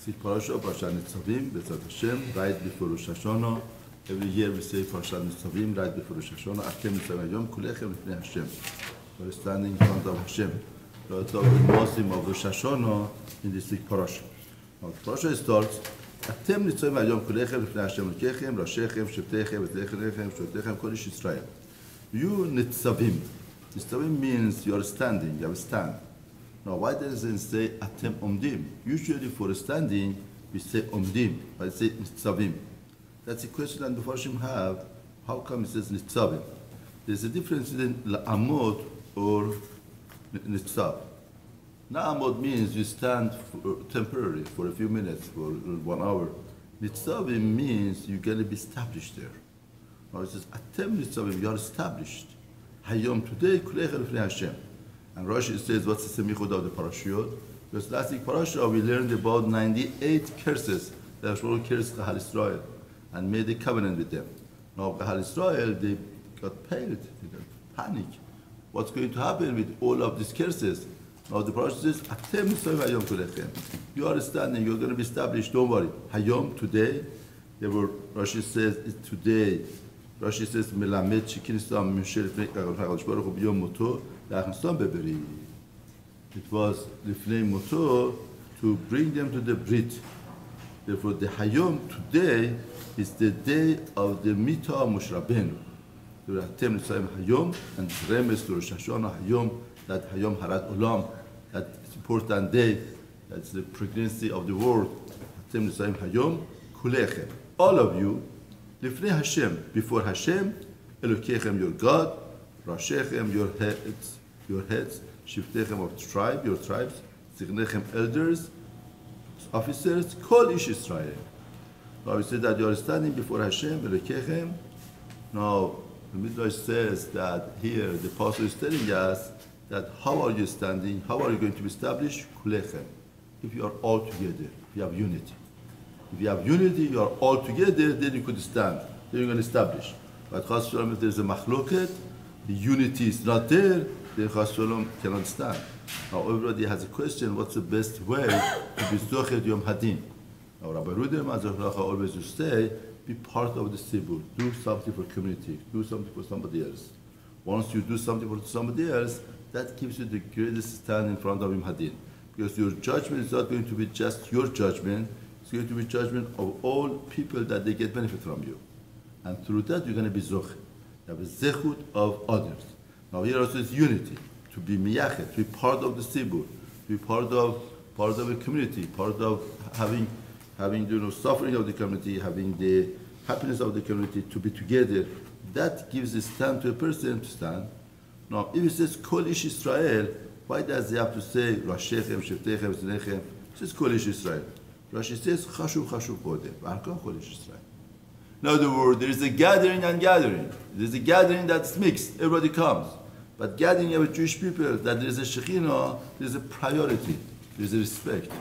See Parasha Nessavim, B'ezrat Hashem, right before Rosh Hashanah. Every year we say Parasha Nessavim, right before Rosh Hashanah. Atem Nessavim Hayom Kulechem Lifnei Hashem. We're standing in front of Hashem. We're talking Muslim of Rosh Hashanah in this week Parasha. Now the Parasha starts, Atem Nessavim Hayom Kulechem Lifnei Hashem Lekechem, Rashechem, Sheptechem, Zetlechem, Shotechem, Kodesh Yisrael. You Nessavim. Nessavim means you are standing, you have a stand. Now, why does it say Atem Omdim? Usually for standing, we say Omdim, but it says Nitzavim. That's a question that the Farshim have. How come it says Nitzavim? There's a difference in La'amod or Nitzav. La'amod means you stand temporarily for a few minutes, for 1 hour. Nitzavim means you're going to be established there. Now it says Atem Nitzavim, you are established. Hayom today, Kulechel Lifnei Hashem. And Rashi says, what's the semichud of the parashiyot? Because last week parasha, we learned about 98 curses that Hashem cursed Kahal Israel and made a covenant with them. Now, Kahal Israel, they got paid, they got panic. What's going to happen with all of these curses? Now, the parasha says, Atem Nitzavim Hayom Kulechem. You are standing, you're going to be established, don't worry. Hayom, today, Rashi says, it's today. Rashi says, Melamed Shikinistam Mishel Hakadosh Baruch Hu B'yom Moto. It was Lifnei Moto to bring them to the Brit. Therefore, the Hayom today is the day of the Mita Moshe Rabbeinu. The Atem Nitzavim Hayom and Remes to Rosh Hashanah Hayom, that Hayom Harat Olam, that important day, that's the pregnancy of the world. Atem Nitzavim Hayom Kulechem. All of you, Lifnei Hashem, before Hashem, Elokechem, your God, Rashechem, your heads, Shiftechem of tribe, your tribes, Zichnechem, elders, officers, Kol Ish Israel. Now we say that you are standing before Hashem, Elokechem. Now the Midrash says that here the apostle is telling us that how are you standing, how are you going to be established? Kulechem. If you are all together, if you have unity. If you have unity, you are all together, then you could stand, then you're going to establish. But Chas Shalom, if there's a machloket, the unity is not there, then Chas Shalom cannot stand. Now everybody has a question, what's the best way to be Zochet Yom Hadin? Now Rabbi Rudem Azochlacha always used to say, be part of the Sibur, do something for community, do something for somebody else. Once you do something for somebody else, that gives you the greatest stand in front of Yom Hadin. Because your judgment is not going to be just your judgment, it's going to be judgment of all people that they get benefit from you. And through that, you're going to be Zoch. You have a zechut of others. Now here also is unity, to be miyachet, to be part of the sibur, to be part of a community, part of having suffering of the community, having the happiness of the community, to be together. That gives a stand to a person to stand. Now if it says Kol Ish Israel, why does he have to say Rashechem, Sheftechem, Zetlechem? It says Kol Ish Israel. Rashi says Chashuv Kodem. V'harkan Kol Ish Israel. In other words, there is a gathering and gathering. There is a gathering that's mixed. Everybody comes. But gathering of Jewish people, that there is a Shekhinah, there is a priority. There is a respect.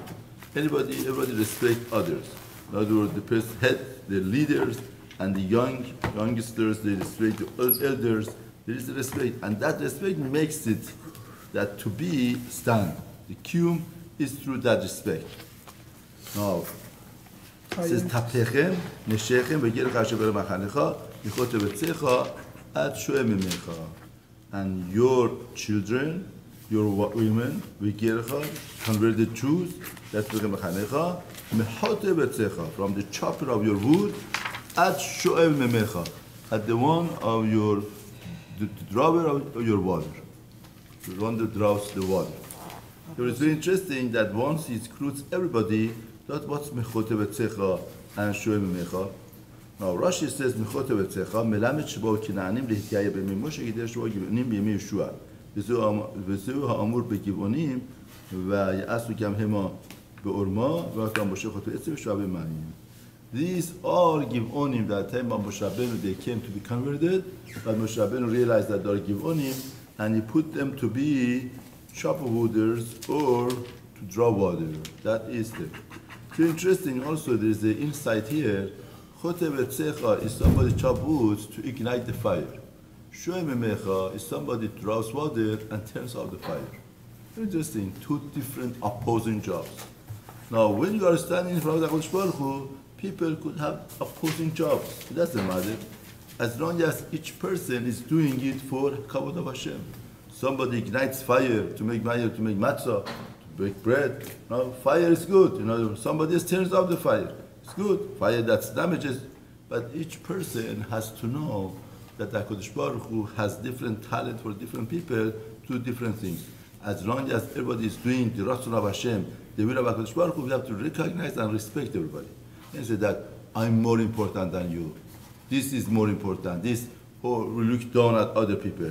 Everybody respect others. In other words, the head, the leaders, and the youngsters, they respect the elders. There is a respect. And that respect makes it that to be stand. The Qum is through that respect. Now, it says, Tapechem, Neshechem, V'gircha Asher Machanecha, Yichot Vetzecha, Ad Shoem Mimecha. And your children, your women, V'gircha, converted Jews, that's V'gircha Machanecha, Mechot Vetzecha, from the chopper of your wood, Ad Shoem Mimecha, at the one of your, the drawer of your water, the one that draws the water. So it's very interesting that once he includes everybody, that's what's Mechote Vetzecha and Shoem Mimecha. Now Rashi says Mechote Vetzecha, Melamed Shebo Kinaanim Lehityaya B'Yemei Moshe Gider Shebo Givonim B'Yemei Yeshua. V'zeu ha'amur b'Givonim v'ya'asu gam hema be'orma v'atam Moshe Chote Etzem Yeshua b'Mayim. These are Givonim that time Moshe Rabbeinu they came to be converted, but Moshe Rabbeinu realized that they are Givonim, and he put them to be chopper wooders or to draw water. That is the. So interesting also, there is the insight here. Chote Vetzecha is somebody chop woods to ignite the fire. Shoem Mimecha is somebody draws water and turns off the fire. Interesting, two different opposing jobs. Now, when you are standing in front of the HaKadosh Baruch Hu, people could have opposing jobs. It doesn't matter. As long as each person is doing it for Kavod of Hashem. Somebody ignites fire to make matzah, to bake bread. No, fire is good. Somebody else turns off the fire. It's good. Fire that damages. But each person has to know that HaKadosh Baruch Hu has different talent for different people to different things. As long as everybody is doing the Ratzon of Hashem, the will of HaKadosh Baruch Hu, we have to recognize and respect everybody. And say that I'm more important than you. This is more important. This, or we look down at other people.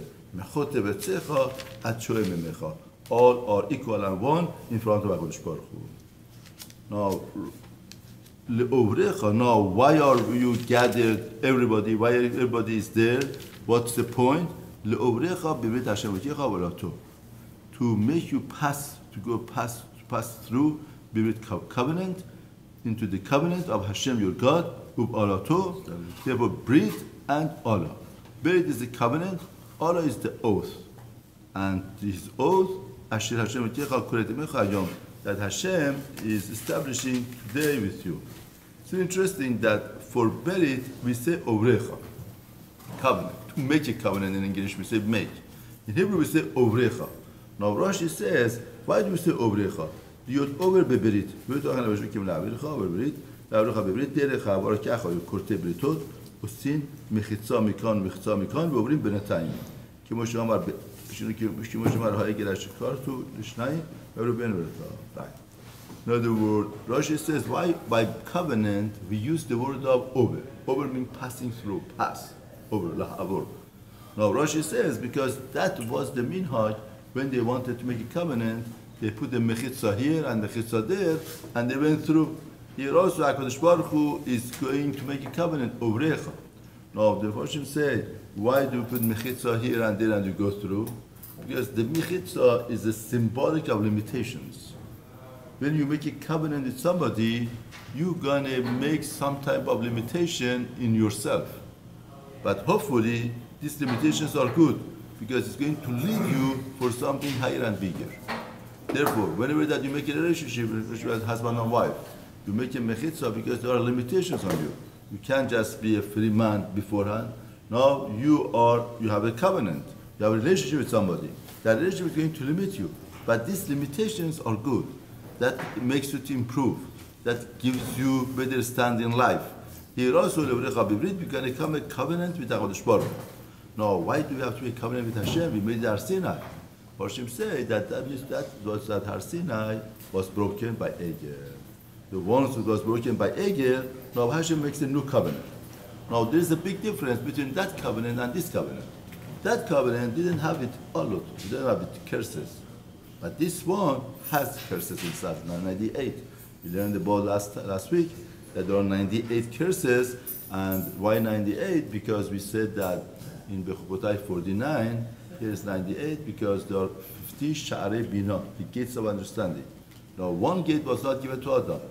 All are equal and one in front of HaKadosh Baruch Hu. Now, why are you gathered, everybody? Why everybody is there? What's the point? To make you pass through Bivit covenant, into the covenant of Hashem your God, therefore Brit and Allah. Brit is the covenant, Allah is the oath. And his oath, that Hashem is establishing today with you. It's interesting that for Berit we say Ovrecha, covenant. To make a covenant in English we say make. In Hebrew we say Ovrecha. Now Rashi says, why do we say Ovrecha? Yod over beberit. We're talking about Shekim Lavricha over berit. Lavricha beberit. Derecha varakecha yokorte beritot. Usin mechitza mikan ve'ovrim benatayim. Kimo shemar ha'egel hashikar tu l'shnayim ve'ru ben verita. Right. In other words, Rashi says, why by covenant we use the word of over. Over means passing through, pass, over, la'avor. Now Rashi says, because that was the minhaj when they wanted to make a covenant. They put the mechitza here and the mechitza there, and they went through. Here also, HaKadosh Baruch Hu is going to make a covenant, Ovrecha. Now, the Mepharshim say, why do you put mechitza here and there and you go through? Because the mechitza is a symbolic of limitations. When you make a covenant with somebody, you're going to make some type of limitation in yourself. But hopefully, these limitations are good, because it's going to lead you for something higher and bigger. Therefore, whenever that you make a relationship with husband and wife, you make a mechitza because there are limitations on you. You can't just be a free man beforehand. Now you have a covenant. You have a relationship with somebody. That relationship is going to limit you. But these limitations are good. That makes you to improve. That gives you better stand in life. Here also, we're going to come a covenant with HaKadosh Baruch Hu. Now, why do we have to make a covenant with Hashem? We made our Sinai. Hashem say that Har Sinai was broken by Egel. The ones who was broken by Egel, now Hashem makes a new covenant. Now there is a big difference between that covenant and this covenant. That covenant didn't have it alot, it didn't have it curses. But this one has curses inside, 98. We learned about last week that there are 98 curses, and why 98? Because we said that in Bechukotai 49, here is 98 because there are 50 Sha'arei Bina, the gates of understanding. Now, one gate was not given to Adam.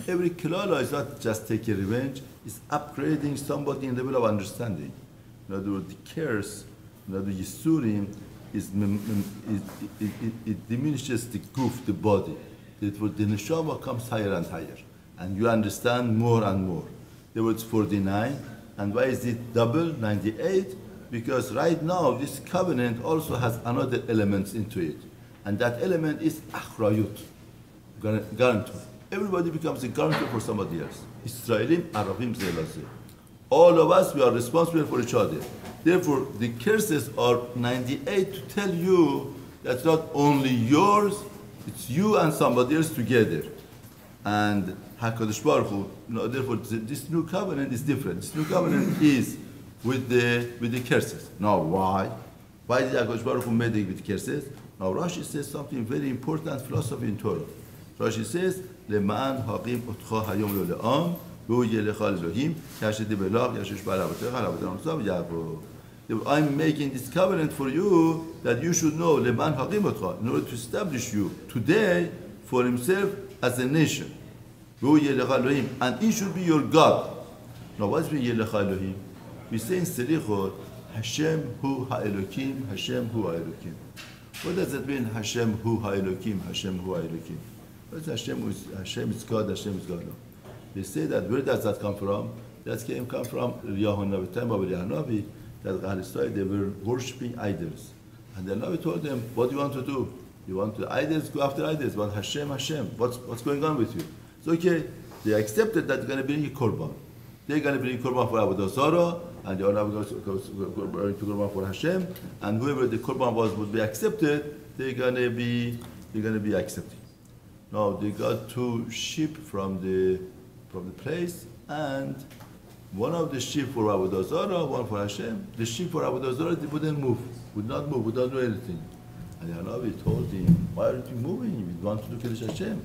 Every Kilala is not just taking revenge, it's upgrading somebody in the level of understanding. In other words, the curse, in other words, Yisurim, it diminishes the goof, the body. Therefore, the Neshama comes higher and higher. And you understand more and more. There was 49, and why is it double, 98? Because right now, this covenant also has another element into it. And that element is achrayut, guarantor. Everybody becomes a guarantor for somebody else. Israelim, Arabim, Zelazeh. All of us, we are responsible for each other. Therefore, the curses are 98 to tell you that's not only yours, it's you and somebody else together. And HaKadosh Baruch Hu, therefore, this new covenant is different. This new covenant is with the curses. Now, why? Why did HaKadosh Baruch Hu make it with curses? Now, Rashi says something very important philosophy in Torah. Rashi says, "Leman haqim otcha hayom le'am, v'hu yelecha Elohim, k'asheti belach yashish ba'alavetecha alavetecha nosav yavo." I'm making this covenant for you that you should know Leman haqim otcha, in order to establish you today for himself as a nation. V'hu yelecha Elohim, and he should be your God. Now, what's yelecha Elohim? We say in Selichot, Hashem hu ha'elokim, Hashem hu ha'elokim. What does it mean, Hashem hu ha'elokim, Hashem hu ha'elokim? But Hashem is God, Hashem is God. No. They say that, where does that come from? That come from Levychaim, time of Levychaim, that Palestine, they were worshipping idols. And the Navi told them, what do you want to do? You want the idols? Go after idols. But Hashem, what's going on with you? So okay, they accepted that they're going to bring a korban. They're going to bring a korban for Avodah Zarah, and the other goes to korban for Hashem, and whoever the korban would be accepted, they're going to be accepted. Now they got 2 sheep from the place, and one of the sheep for Avodah Zarah, one for Hashem. The sheep for Avodah Zarah, they would not do anything. And the Hanavi told him, why aren't you moving? We want to do Kiddush Hashem.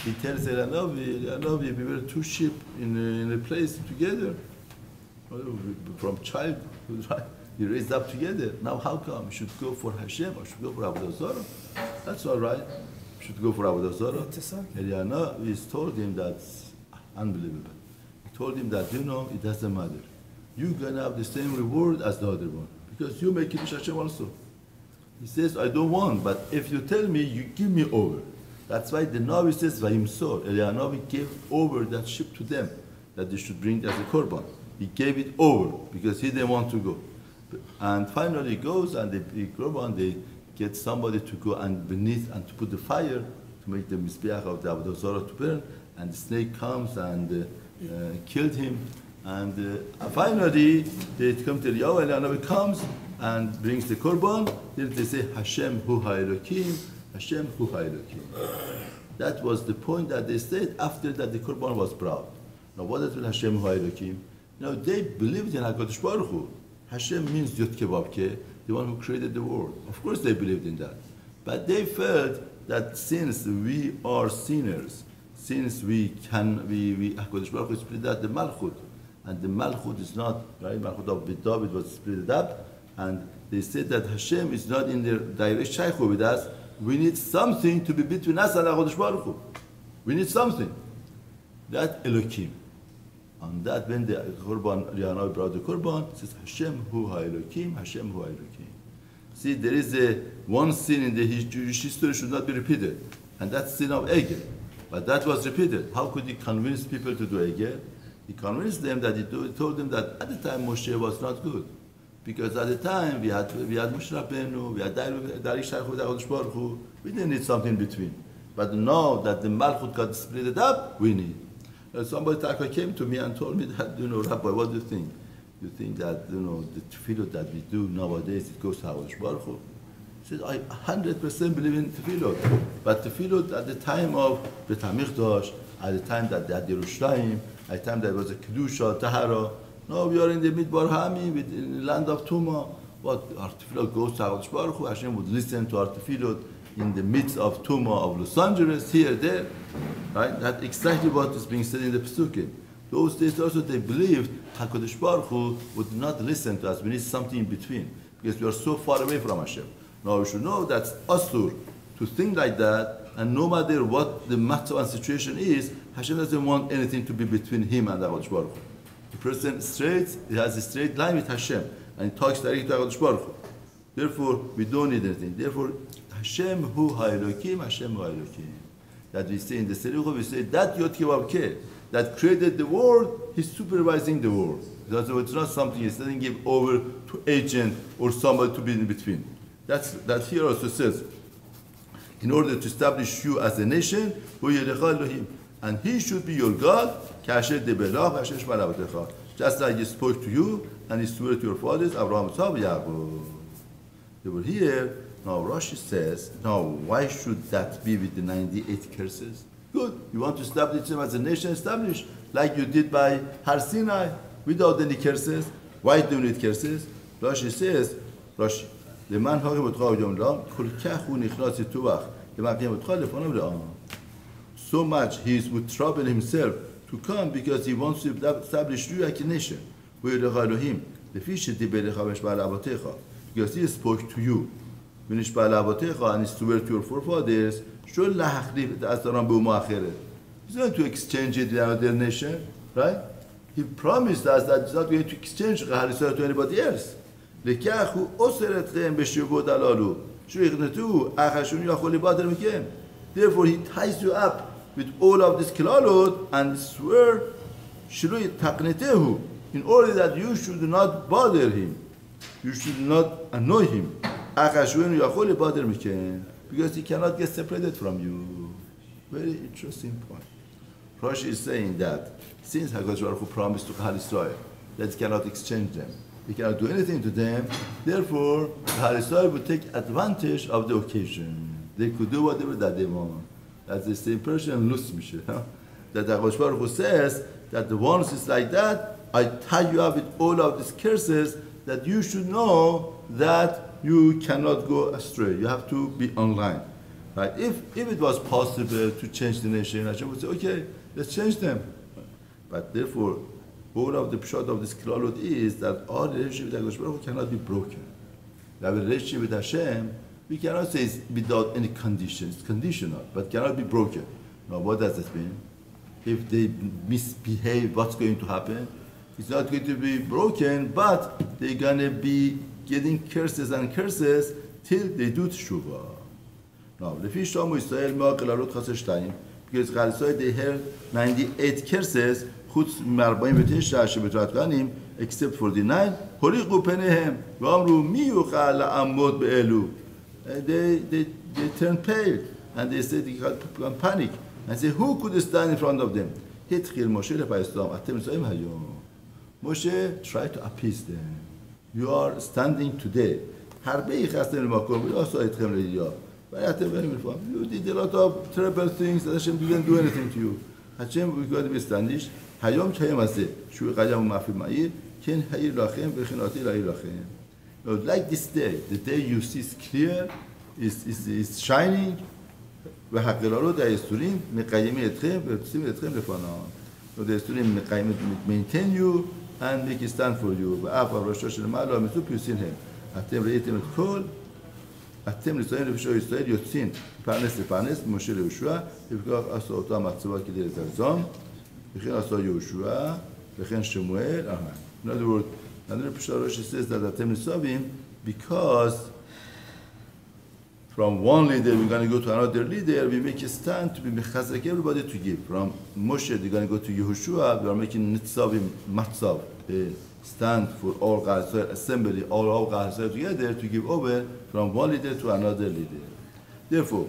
He tells the Hanavi, we were 2 sheep in a place together. From childhood, right? You raised up together. Now how come? You should go for Hashem or should go for Avodah Zarah? That's all right. You should go for Avodah Zarah. And the Hanavi told him that's unbelievable. He told him that, it doesn't matter. You're going to have the same reward as the other one. Because you make Kiddush Hashem also. He says, I don't want, but if you tell me, you give me over. That's why the Navi says, Vayimsor. Elianavi gave over that sheep to them, that they should bring as a korban. He gave it over, because he didn't want to go. And finally he goes, and the korban, they get somebody to go and beneath, and to put the fire, to make the Mizbeach of the Avodah Zarah to burn, and the snake comes and killed him. And finally, they come to Eliyahu, and Eliyahu comes and brings the korban. Then they say, Hashem hu ha'elokim, Hashem hu ha'elokim. That was the point that they said after that the korban was brought. Now, what does mean Hashem hu ha'elokim? Now, they believed in HaKadosh Baruch Hu. Hashem means Yod Kevavke, the one who created the world. Of course, they believed in that. But they felt that since we are sinners, since HaKadosh Baruch Hu split out the Malchut, and the Malchut is not, right? Malchut of David was split up, and they said that Hashem is not in the direct shaykhut with us. We need something to be between us and HaKadosh Baruch Hu. We need something. That Elokim. And that when the Korban, Eliyahu brought the Korban, it says Hashem hu ha'elokim, Hashem hu ha'elokim. See, there is one sin in the Jewish history should not be repeated, and that's sin of Egel. But that was repeated. How could he convince people to do Egel? He convinced them that he told them that at the time Moshe was not good. Because at the time we had Moshe Rabbeinu, we had Dari Shaykhut HaKadosh Baruch Hu, we didn't need something in between. But now that the Malchut got split up, we need. Somebody came to me and told me that, Rabbi, what do you think? You think that, the tefillot that we do nowadays, it goes to HaKadosh Baruch Hu? He said, I 100% believe in tefillot. But tefillot at the time of Beit HaMikdash, at the time that they had Yerushalayim, at the time there was a Kedusha, Tahara. Now we are in the Midbar Hami, in the land of Tuma. What our tefillot goes to HaKadosh Baruch Hu, Hashem would listen to our tefillot in the midst of Tuma of Los Angeles, here, there. Right? That's exactly what is being said in the Pesukim. Those days also they believed HaKadosh Baruch Hu would not listen to us. We need something in between, because we are so far away from Hashem. Now we should know that's asur to think like that, and no matter what the matter and situation is, Hashem doesn't want anything to be between him and HaKadosh Baruch Hu. The person he has a straight line with Hashem, and he talks directly to HaKadosh Baruch Hu. Therefore, we don't need anything. Therefore, Hashem hu ha'elokim, Hashem hu ha'elokim. That we say in the Sericha, we say that Yod Kevavke, that created the world, he's supervising the world. It's not something he doesn't give over to agent or somebody to be in between. That here also says, in order to establish you as a nation, and he should be your God, just like he spoke to you and he swore to your fathers, Avraham, Yaakov. They were here. Now Rashi says, now why should that be with the 98 curses? Good. You want to establish them as a nation, establish like you did by Har Sinai without any curses. Why do you need curses? Rashi says, Rashi, so much he would trouble himself to come because he wants to establish you like a nation. Because he spoke to you. And he swore to your forefathers. He's not to exchange it with another nation, right? He promised us that he's not going to exchange to anybody else. Therefore, he ties you up with all of this kilalot and swear, Shilui taqnetehu, in order that you should not bother him. You should not annoy him. Because he cannot get separated from you. Very interesting point. Rashi is saying that since HaKadosh Baruch Hu promised to Klal Yisrael that he cannot exchange them, he cannot do anything to them, therefore Klal Yisrael would take advantage of the occasion. They could do whatever that they want. That's the same person, Lus Mishneh, that HaKadosh Baruch Hu says that the ones is like that, I tie you up with all of these curses that you should know that you cannot go astray. You have to be online. Right? If it was possible to change the nation, Hashem would say, okay, let's change them. But therefore, all of the pshat of this kilalot is that our relationship with HaKadosh Baruch Hu cannot be broken. We have a relationship with Hashem, we cannot say it's without any condition. It's conditional, but cannot be broken. Now, what does that mean? If they misbehave, what's going to happen? It's not going to be broken, but they're going to be getting curses and curses till they do teshuvah. Now, because Klal Yisrael, they heard 98 curses, except 49. They turn pale and they say they can panic and say, who could stand in front of them? Moshe tried to appease them. You are standing today. You did a lot of terrible things that Hashem didn't do anything to you. Hashem, we got to be standing. Like this day, the day you see is clear, is shining. They maintain you and make it stand for you. אתם נמצאים לפני ישראל יוצאים פרנס לפרנס, משה ליהושע, ובכך עשו אותו המצבה כדי לזרזון, וכן עשו יהושע, וכן שמואל, amen. In other words, another Rashi says that אתם Nessavim, because from one leader we're going to go to another leader, we make a stand to be mechazek everybody to give. From Moshe, they're going to go to Yehoshua, we are making Nessavim matzav, stand for all God's assembly, all God's together to give over from one leader to another leader. Therefore,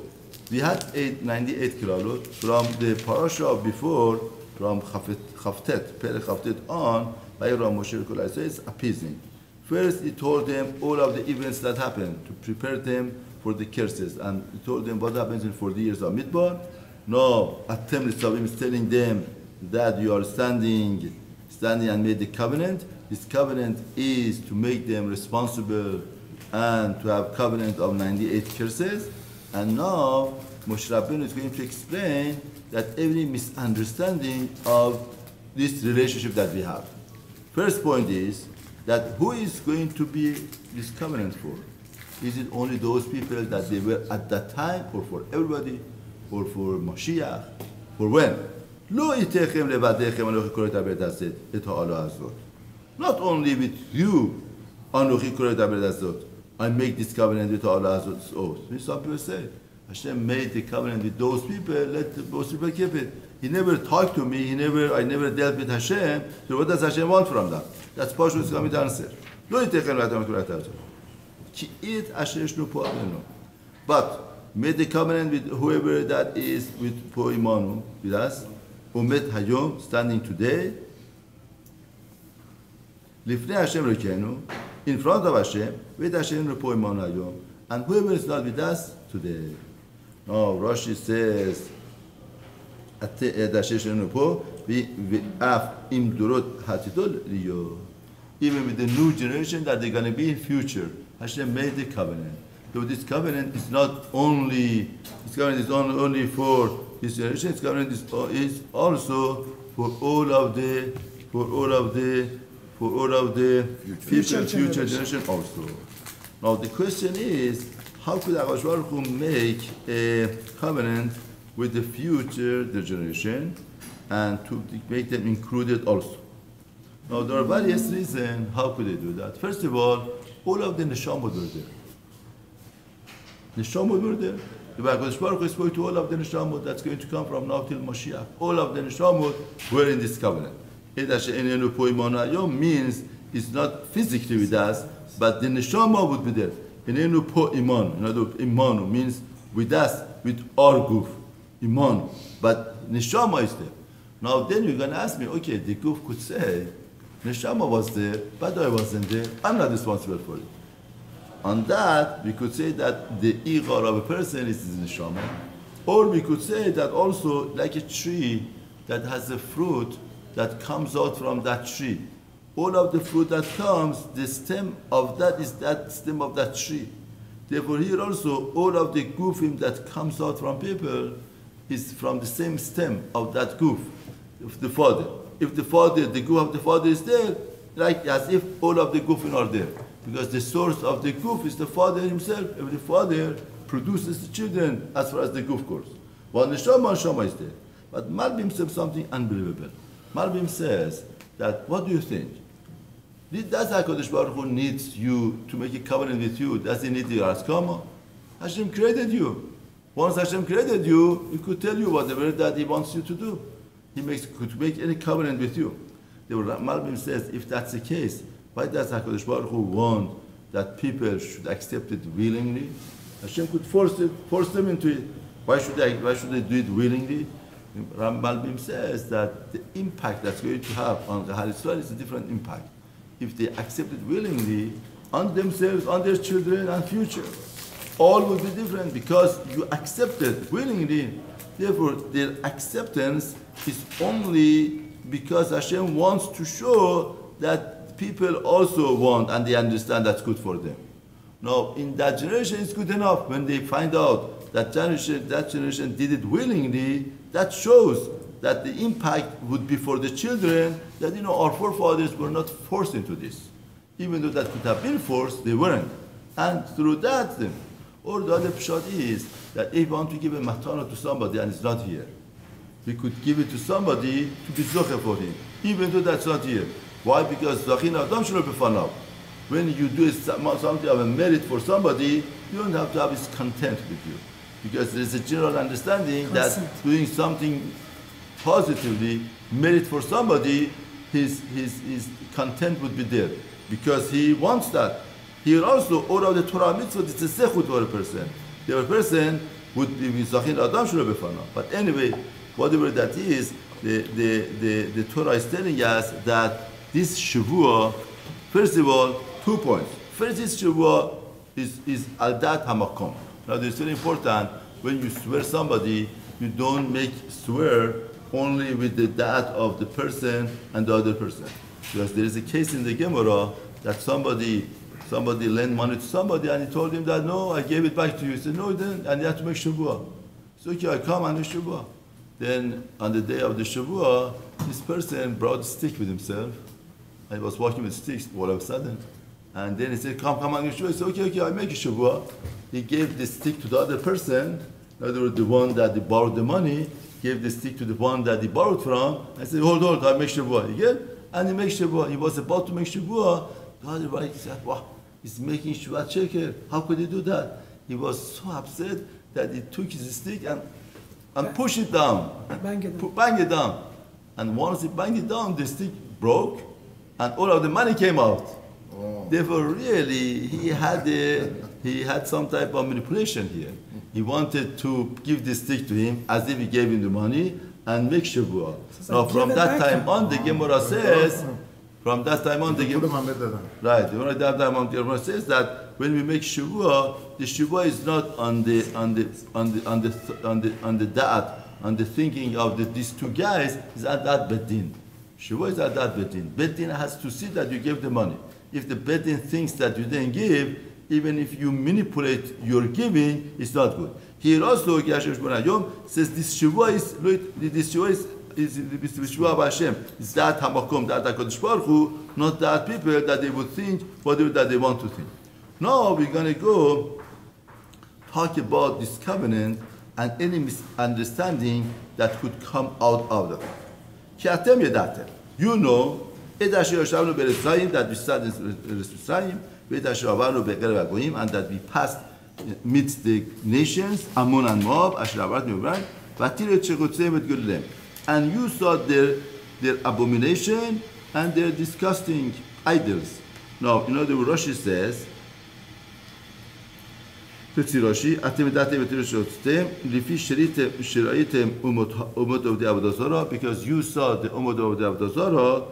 we had 98 kilalot from the parasha of before, from Chavtet, Perek Chavtet on, by Moshe Kol is appeasing. First, he told them all of the events that happened to prepare them for the curses, and he told them what happens in 40 years of Midbar. Now, Atem Nessavim is telling them that you are standing and made the covenant. This covenant is to make them responsible and to have covenant of 98 curses. And now Moshe Rabbeinu is going to explain that every misunderstanding of this relationship that we have. First point is that who is going to be this covenant for? Is it only those people that they were at that time, or for everybody, or for Mashiach? For when? Not only with you, I make this covenant with Allah Azot's oath. Some people say, Hashem made the covenant with those people, let those people keep it. He never talked to me, I never dealt with Hashem, so what does Hashem want from them? That's Pashut Islamic answer. But made the covenant with whoever that is with Poimanu, with us, Umet Hayom, standing today, Lifnei Hashem Rekenu, in front of Hashem, with Hashem Repoimanu Hayom, and whoever is not with us today. No, Rashi says, even with the new generation that they're going to be in future, Hashem made the covenant. So this covenant is not only, only for this generation. This covenant is also for all of the future generation also. Now the question is, how could HaKadosh Baruch Hu make a covenant with the future generation and to make them included also? Now there are various reasons how could they do that. First of all of the Neshamot were there. Neshamot were there. The HaKadosh Baruch Hu spoke to all of the Neshamot that's going to come from now till Mashiach. All of the Neshamot were in this covenant. Means it's not physically with us, but the Neshama would be there. Enenu po iman. In other words, imanu means with us, with our goof. Iman. But Neshama is there. Now then you're going to ask me, okay, the goof could say, Neshama was there, but I wasn't there. I'm not responsible for it. On that, we could say that the Igar of a person is the Neshama. Or we could say that also like a tree that has a fruit that comes out from that tree. All of the fruit that comes, the stem of that is that stem of that tree. Therefore here also, all of the goofing that comes out from people is from the same stem of that goof, of the father. If the father, the goof of the father is there, like as if all of the goofing are there. Because the source of the goof is the father himself. If the father produces the children as far as the goof goes. While Neshama is there. But Malbim says something unbelievable. Malbim says that, what do you think? Does HaKadosh Baruch Hu needs you to make a covenant with you? Does he need your askama? Hashem created you. Once Hashem created you, he could tell you whatever that he wants you to do. He could make any covenant with you. The Malbim says, if that's the case, why does HaKadosh Baruch Hu want that people should accept it willingly? Hashem could force them into it. Why should they do it willingly? Malbim says that the impact that's going to have on the Israel is a different impact. If they accept it willingly, on themselves, on their children, and future, all will be different because you accept it willingly. Therefore, their acceptance is only because Hashem wants to show that people also want and they understand that's good for them. Now, in that generation, it's good enough. When they find out that generation did it willingly, that shows that the impact would be for the children, that our forefathers were not forced into this. Even though that could have been forced, they weren't. And through that, or the other pshat is that if you want to give a matana to somebody and it's not here, we could give it to somebody to be zocher for him, even though that's not here. Why? Because zachin adam shelo b'fanav. When you do something of a merit for somebody, you don't have to have his content with you. Because there is a general understanding that doing something positively, merit for somebody, his content would be there. Because he wants that. Here also, all of the Torah mitzvot, it's a sechut for a person. The other person would be zachin adam shelo b'fanav. But anyway, whatever that is, the Torah is telling us that this Shavua, first of all, 2 points. First, this Shavua is al dat hamakom. Now, it's very important, when you swear somebody, you don't make swear only with the dat of the person and the other person. Because there is a case in the Gemara that somebody lent money to somebody and he told him that, no, I gave it back to you. He said, no, he didn't, and you have to make Shavua. So, okay, I come and make Shavua. Then, on the day of the Shavua, this person brought a stick with himself. And he was walking with sticks all of a sudden. And then he said, come and make Shavua. He said, okay, I make a Shavua. He gave the stick to the other person. In other words, the one that he borrowed the money, gave the stick to the one that he borrowed from. I said, hold, I make Shavua. You get? And he makes Shavua. He was about to make Shavua. The other one said, wow, he's making Shavua checker. How could he do that? He was so upset that he took his stick and pushed it down. Bang it down. And once he banged it down, the stick broke and all of the money came out. Oh. Therefore, really, he had some type of manipulation here. He wanted to give the stick to him as if he gave him the money and make Shavua. Now, from that time on, the Gemara says, from that time on, the Gemara says that when we make Shavua, the Shavua is not on the da'at, on the thinking of these two guys, is at that bedin. Shavua is at that bedin. Bedin has to see that you gave the money. If the bedin thinks that you didn't give, even if you manipulate your giving, it's not good. Here also, Yashem Shmona Yom says this Shavua is Shavua of Hashem. It's that Hamakom, that HaKadosh Baruch Hu, not that people that they would think whatever that they want to think. Now we're going to go talk about this covenant and any misunderstanding that could come out of it. Kiatem yedatem. You know, that we started in Levychaim, and that we passed meets the nations, Ammon and Moab, Asher Abarat Mibran, Vatira Chegotzem et Gudlem. And you saw their abomination and their disgusting idols. Now, you know the Rashi says, Rashi, because you saw the Umot of the Avodah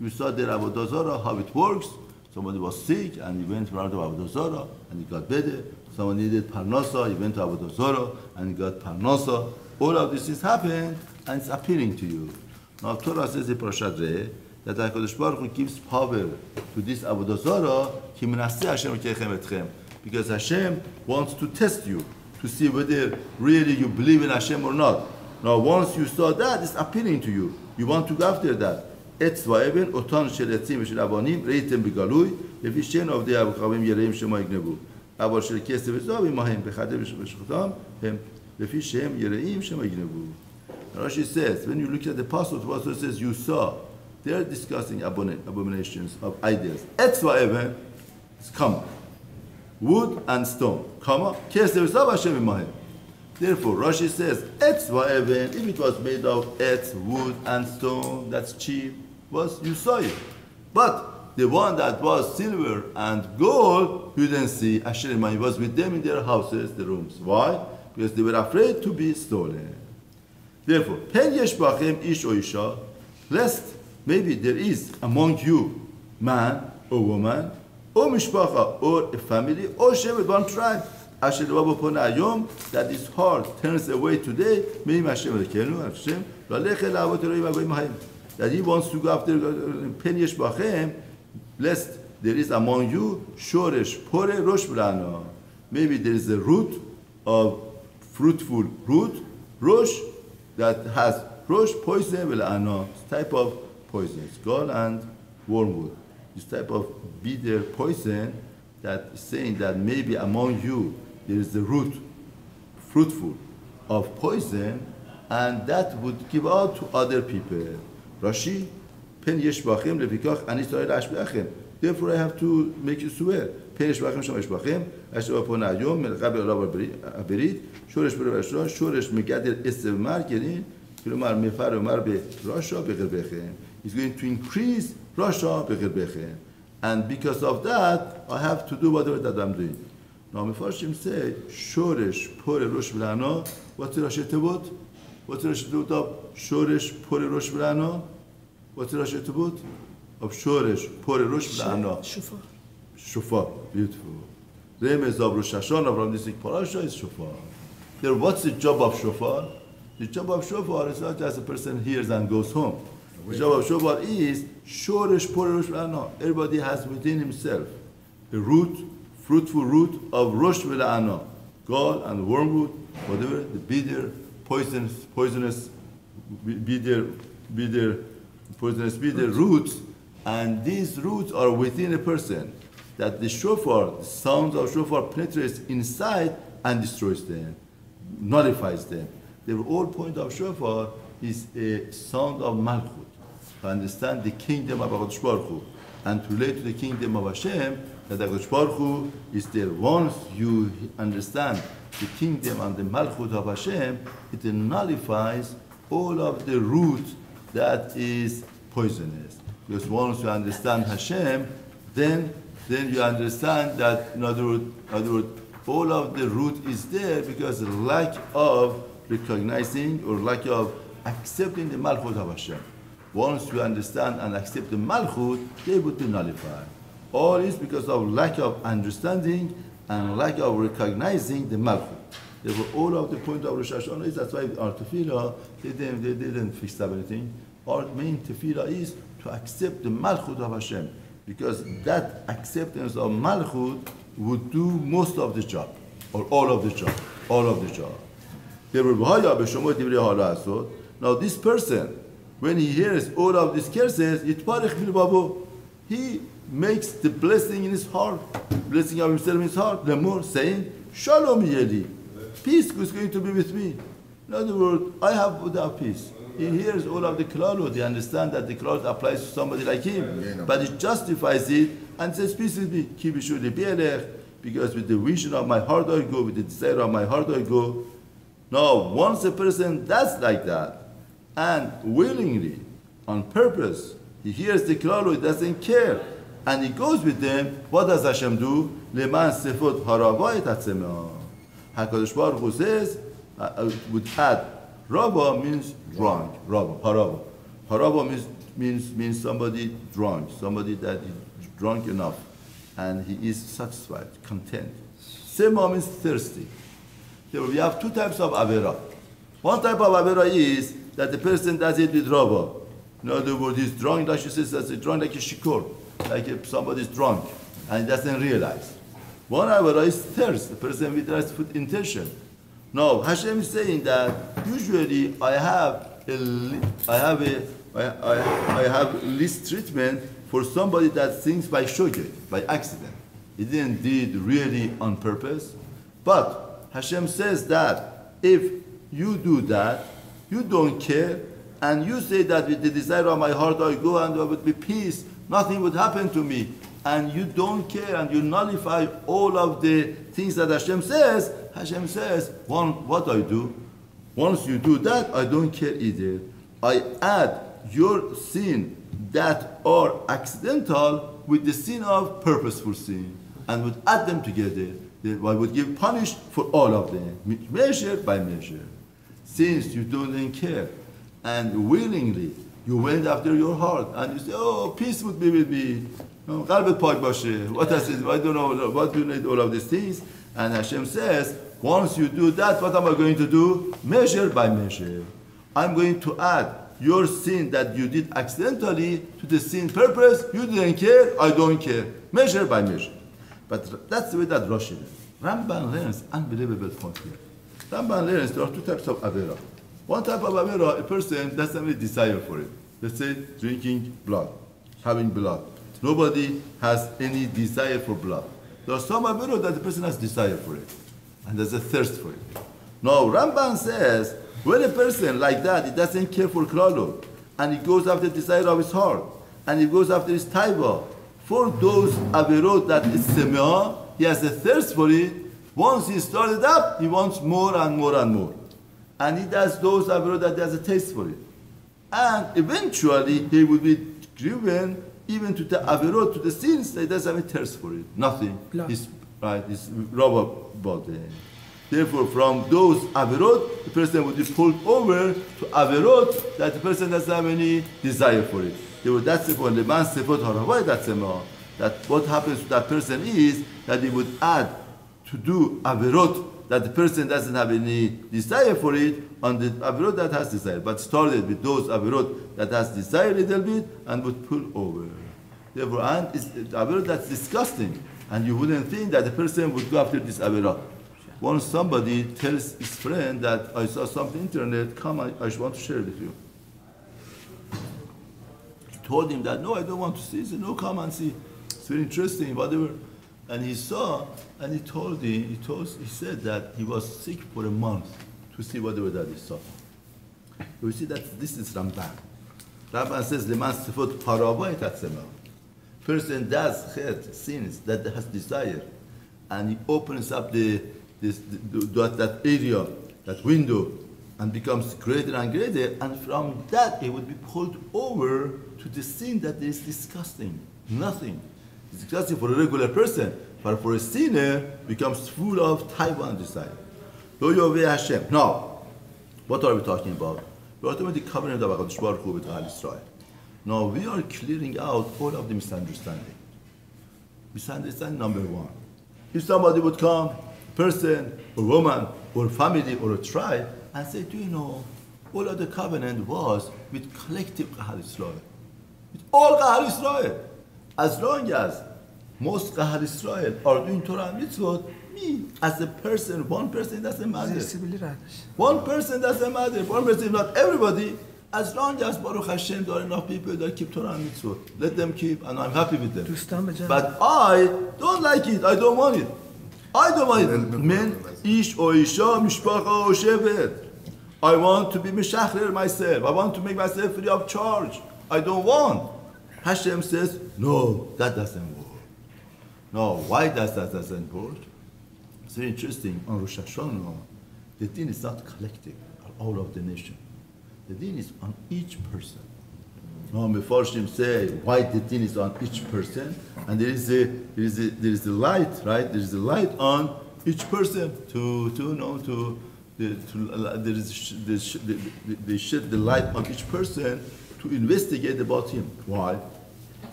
you saw their Avodah Zarah, how it works. Somebody was sick and he went around to Avodah Zarah and he got better. Someone needed Parnasa, he went to Avodah Zarah and he got Parnasa. All of this is happened and it's appealing to you. Now Torah says in Parashat Re'eh that HaKadosh Baruch Hu gives power to this Avodah Zarah because Hashem wants to test you to see whether really you believe in Hashem or not. Now once you saw that, it's appealing to you. You want to go after that. עץ ואבן, אותן של עצים ושל אבנים, ראיתם בגלוי, לפי שאין עובדי אברהם יראים שמא יגנבו. אבל של כסף וזהב עמהם, בחדר ושחותם, הם לפי שהם יראים שמא יגנבו. Rashi says, when you look at the passage, it says, you saw, they're discussing abominations of idols. עץ ואבן, it's common. Wood and stone, comma, כסף וזהב השם עמהם. Therefore, Rashi says, עץ ואבן, if it was made of עץ, wood, and stone, that's cheap, you saw it. But the one that was silver and gold, you didn't see. Asher Imai was with them in their houses, the rooms. Why? Because they were afraid to be stolen. Therefore, pen yesh bachem ish o isha, lest maybe there is among you man or woman, or mishpacha, or a family, or shevet, one tribe. Asher upon ayom, that his heart turns away today, maybe Hashem lekenu, Hashem, lalechel avot Elohim agoyim hayim. That he wants to go after pen yesh bachem, lest there is among you shoresh pore rosh blana. Maybe there is a root of fruitful root, rosh, that has rosh poison velana, type of poison, gall and wormwood. This type of bitter poison that is saying that maybe among you there is a root, fruitful, of poison, and that would give out to other people. Rashi, pen yesh bachem levikach ani Israel ash be'achem. Therefore, I have to make you swear. Pen yesh bachem shamash bachem asher upon ayom melchaber olav aberit shoresh berevashon shoresh megader esevmar kenin kilomar mefar omar be rasha begerbechem. It's going to increase rasha begerbechem, and because of that, I have to do whatever that I'm doing. Now, Mefarshim say shoresh pore rosh blana. What's the Rashi tevot? What's the Rashi tevot of shoresh pore rosh blana? What's the Rashi tevot of shoresh pore rosh blana? Shofar. Shofar, beautiful. Remez of Rosh Hashanah from this parasha is shofar. Then what's the job of shofar? The job of shofar is not just a person hears and goes home. The job of shofar is shoresh pore rosh blana. Everybody has within himself a root, fruitful root of rosh vela'ana, gall and wormwood, whatever, the bitter, poisonous, bitter roots, and these roots are within a person, that the shofar, the sound of shofar penetrates inside and destroys them, nullifies them. The whole point of shofar is a sound of malchut, to understand the kingdom of HaKadosh Baruch Hu, and to relate to the kingdom of Hashem, that HaKadosh Baruch Hu is there. Once you understand the kingdom and the malchut of Hashem, it nullifies all of the root that is poisonous. Because once you understand Hashem, then you understand that, in other words, all of the root is there because lack of recognizing or lack of accepting the malchut of Hashem. Once you understand and accept the malchut, they would be nullified. All is because of lack of understanding and lack of recognizing the malchut. Therefore, all of the point of Rosh Hashanah is that's why our tefillah, they didn't fix up anything. Our main tefillah is to accept the malchut of Hashem, because that acceptance of malchut would do most of the job, or all of the job, Now this person, when he hears all of these curses, he makes the blessing in his heart, blessing of himself in his heart, the more saying, Shalom Yeli, peace is going to be with me. In other words, I have without peace. He hears all of the klalut, he understands that the klalut applies to somebody like him, but he justifies it and says, peace with me, because with the vision of my heart I go, with the desire of my heart I go. Now, once a person does like that, and willingly, on purpose, he hears the klal, he doesn't care, and he goes with them, what does Hashem do? Leman sefot haravai tatzemah. HaKadosh Baruch Hu says, would add, Rava means drunk, Harava. Harava means somebody drunk, somebody that is drunk enough, and he is satisfied, content. Sema means thirsty. So we have two types of avera. One type of avera is that the person does it with Rava. In other words, he's drunk, like she says, that's drunk like a shikor, like if somebody's drunk, and he doesn't realize. One avera is thirst, the person with food intention. Now, Hashem is saying that usually I have least treatment for somebody that thinks by shogeg, by accident. He didn't do it really on purpose. But Hashem says that if you do that, you don't care, and you say that with the desire of my heart I go and there would be peace, nothing would happen to me, and you don't care and you nullify all of the things that Hashem says what I do, once you do that, I don't care either. I add your sin that are accidental with the sin of purposeful sin, and would add them together. I would give punish for all of them, measure by measure. Since you don't care, and willingly you went after your heart, and you say, oh, peace would be with me. Qalbet pak bashe. What else is, I don't know, what do you need all of these things? And Hashem says, once you do that, what am I going to do? Measure by measure. I'm going to add your sin that you did accidentally to the sin purpose. You didn't care, I don't care. Measure by measure. But that's the way that Rashi learns. Ramban learns unbelievable point here. Ramban learns there are two types of avera. One type of avera, a person doesn't really desire for it. Let's say drinking blood, having blood. Nobody has any desire for blood. There are some avera that the person has desire for it, and there's a thirst for it. Now, Ramban says, when a person like that, he doesn't care for klalo, and he goes after the desire of his heart, and he goes after his taiva, for those averot that is semah, he has a thirst for it. Once he started up, he wants more and more and more. And he does those averot that has a taste for it. And eventually, he will be driven even to the averot, to the sins that he doesn't have a thirst for it. Nothing. He's rubber body. Therefore, from those averot, the person would be pulled over to averot that the person doesn't have any desire for it. That's the point. That what happens to that person is that he would add to do averot that the person doesn't have any desire for it on the averot that has desire, but started with those averot that has desire a little bit and would pull over. Therefore, and it's averot that's disgusting, and you wouldn't think that the person would go after this averot. Once somebody tells his friend that I saw something on the internet, come, I want to share with you. He told him that, no, I don't want to see. He said, no, come and see. It's very interesting, whatever. And he saw, and he told him, he said that he was sick for a month to see whatever that he saw. You see that this is Ramban. Ramban says, Leman sefot haravai tatzemah. Person does hurt, sins, that has desire, and he opens up that area, that window, and becomes greater and greater, and from that he would be pulled over to the sin that is disgusting. Nothing. It's disgusting for a regular person, but for a sinner, becomes full of taiva and desire. Now, what are we talking about? We are talking about the covenant of HaKadosh Baruch Hu with Israel. Now, we are clearing out all of the misunderstanding. Misunderstanding number one. If somebody would come, person, or woman, or family, or a tribe, and say, do you know, all of the covenant was with collective Kahal Israel. With all Kahal Israel. As long as most Kahal Israel are doing Torah and Mitzvot, me, as a person, one person doesn't matter. One person doesn't matter. One person, not everybody. As long as Baruch Hashem, there are enough people that keep Torah and Mitzvot. Let them keep, and I'm happy with them. But I don't like it. I don't want it. I don't want it. Men, ish or isha, mishpacha or shevet. I want to be meshachrer myself. I want to make myself free of charge. I don't want. Hashem says, no, that doesn't work. Now, why does that important? It's very interesting. On Rosh Hashanah, the din is not collective, all of the nation. The din is on each person. Now, Mefarshim say why the din is on each person, and there is a light, right? There is a light on each person they shed the light on each person to investigate about him. Why?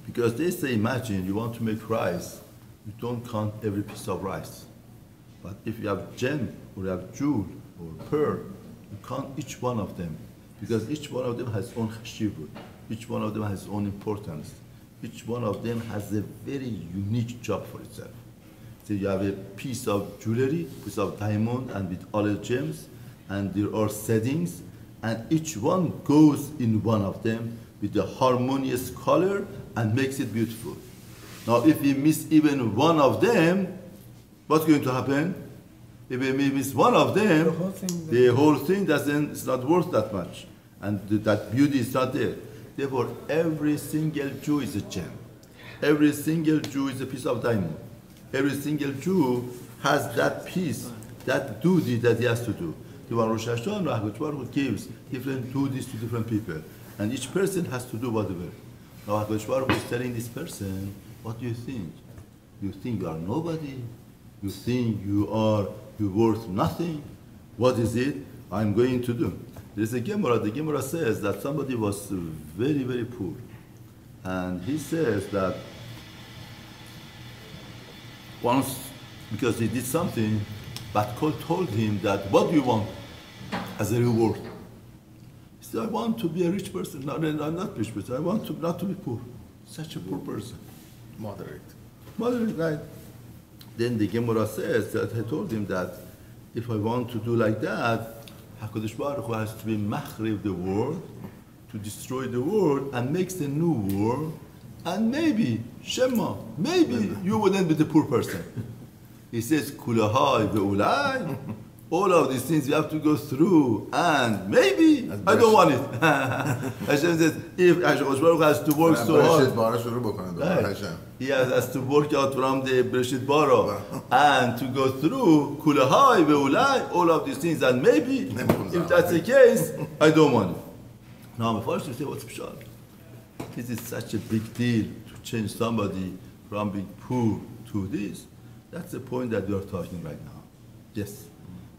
Because they say, imagine you want to make rice, you don't count every piece of rice. But if you have gem, or you have jewel, or pearl, you count each one of them. Because each one of them has its own cheshivut. Each one of them has its own importance. Each one of them has a very unique job for itself. So you have a piece of jewelry, piece of diamond, and with all the gems, and there are settings, and each one goes in one of them with a harmonious color and makes it beautiful. Now, if we miss even one of them, what's going to happen? If we miss one of them, the whole thing it's not worth that much, and that beauty is not there. Therefore, every single Jew is a gem. Every single Jew is a piece of diamond. Every single Jew has that piece, that duty that he has to do. The one Rosh Hashanah, HaKadosh gives different duties to different people, and each person has to do whatever. Now HaKadosh Baruch Hu is telling this person, what do you think? You think you are nobody? You think you're worth nothing? What is it I'm going to do? There's a Gemara. The Gemara says that somebody was very, very poor. And he says that once, because he did something, but God told him that, what do you want as a reward? He said, I want to be a rich person. No, I'm not rich person. I want not to be poor. Such a poor person. Moderate, right? Then the Gemara says that I told him that if I want to do like that, HaKadosh Baruch Hu has to be machriv the world, to destroy the world and makes a new world, and maybe, Shema, maybe you wouldn't be the poor person. He says, Kulahai ve'ulai, all of these things you have to go through, and maybe, I don't want it. Hashem says, if HaKadosh Baruch Hu has to work so hard, he has to work out from the Bereshit Bara and to go through Kulahai ve'ulai, all of these things, and maybe, if that's the case, I don't want it. Now, first you say, what's Pshal? This is such a big deal to change somebody from being poor to this. That's the point that we are talking right now. Yes.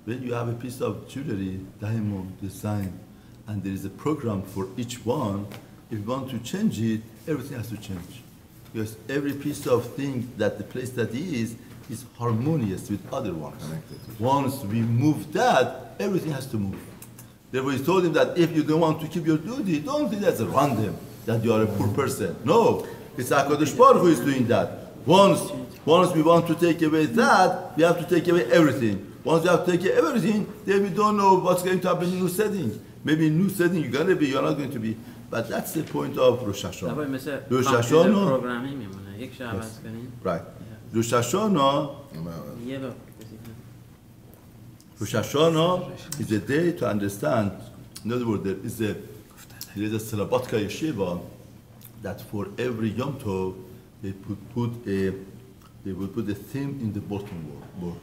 When you have a piece of jewelry, diamond, design, and there is a program for each one, if you want to change it, everything has to change. Because every piece of thing that the place that is harmonious with other ones. Once we move that, everything has to move. Therefore, he told him that if you don't want to keep your duty, don't think that's random, that you are a poor person. No, it's HaKadosh Baruch Hu is doing that. Once we want to take away that, we have to take away everything. Once you have to take away everything, then we don't know what's going to happen in new setting. Maybe in new setting you're going to be, you're not going to be. But that's the point of Rosh Hashanah. Rosh Hashanah. Right. Rosh Hashanah. Rosh Hashanah is a day to understand. In other words, there is a Slabatka Yeshiva that for every Yom Tov they would put a theme in the bulletin board.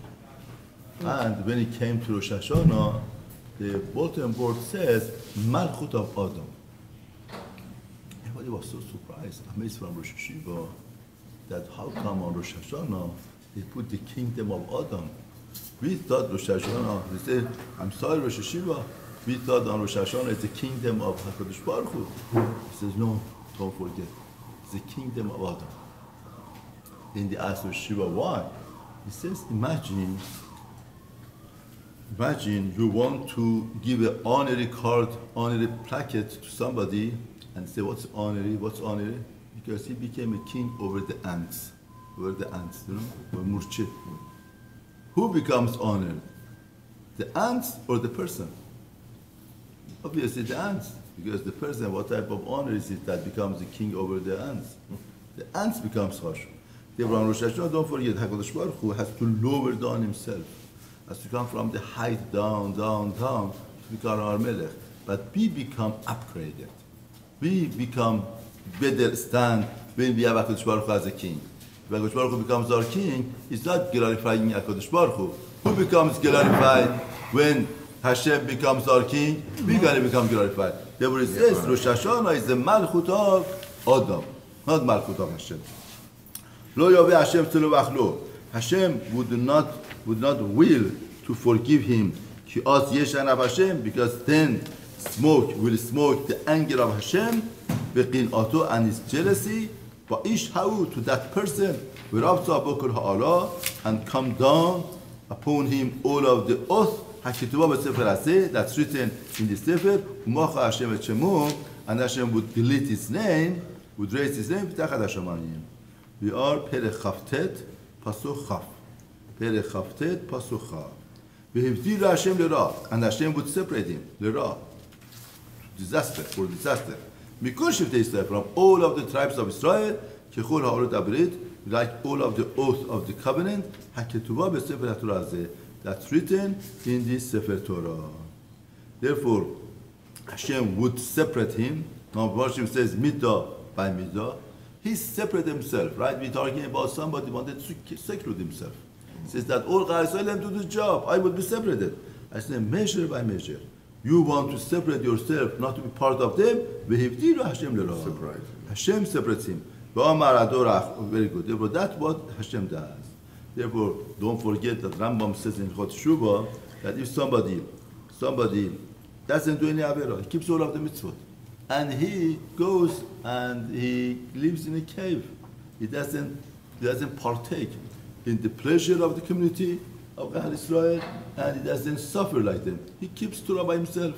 And when it came to Rosh Hashanah, the bulletin board says Malchut of Adam. Everybody was so surprised, amazed from Rosh Hashiva, that how come on Rosh Hashanah they put the kingdom of Adam? We thought Rosh Hashanah, they said, I'm sorry Rosh Hashiva, we thought on Rosh Hashanah it's the kingdom of HaKadosh Baruch Hu. He says, no, don't forget, it's the kingdom of Adam. Then they asked Rosh Hashiva, why? He says, imagine you want to give an honorary card, honorary plaque to somebody and say, what's honorary? Because he became a king over the ants, you know, or Murche. Who becomes honored? The ants or the person? Obviously the ants, because the person, what type of honor is it that becomes the king over the ants? The ants becomes harsh. Therefore, on Rosh Hashanah, don't forget, HaKadosh Baruch Hu has to lower down himself, has to come from the height down, to become our Melech. But we become upgraded. We become better stand when we have HaKadosh Baruch Hu as a king. If HaKadosh Baruch Hu becomes our king, it's not glorifying HaKadosh Baruch Hu. Who becomes glorified when Hashem becomes our king? We're going to become glorified. Therefore it says, Rosh Hashanah is the Malchut of Adam, not Malchut of Hashem. Lo Yaveh Hashem Tzelo V'achlo. Hashem would not will to forgive him. Ki az yeshan of Hashem, because then smoke will smoke the anger of Hashem, V'qin'ato, and his jealousy, Va'ish ha'u, to that person, V'rabta b'kol ha'ala, and come down upon him all of the oath, HaKetuvah b'Sefer Hazeh, that's written in the Sefer, U'macha Hashem et Shemo, and Hashem would delete his name, would raise his name, V'tachat Hashemayim. We are Perek Chavtet, Pasuk Chav. Perek Chavtet, Pasuk Chav. V'hivdil Hashem l'ra, and Hashem would separate him, l'ra, disaster, for disaster. Mikol Shivtei Israel, from all of the tribes of Israel, Kechol ha'orot abrit, like all of the oath of the covenant, HaKetuvah b'Sefer HaTorah, that's written in this Sefer Torah. Therefore, Hashem would separate him. Now, Hashem says, Midah by Midah. He separated himself, right? We're talking about somebody who wanted to seclude himself. He says that all Chai Yisrael do the job. I would be separated. I say, measure by measure. You want to separate yourself, not to be part of them. Separate. Hashem separates him. Very good. Therefore, that's what Hashem does. Therefore, don't forget that Rambam says in Chot Shuvah that if somebody doesn't do any Avera, he keeps all of the mitzvot, and he goes and he lives in a cave, he doesn't partake in the pleasure of the community of Ahl Israel, and he doesn't suffer like them. He keeps Torah by himself.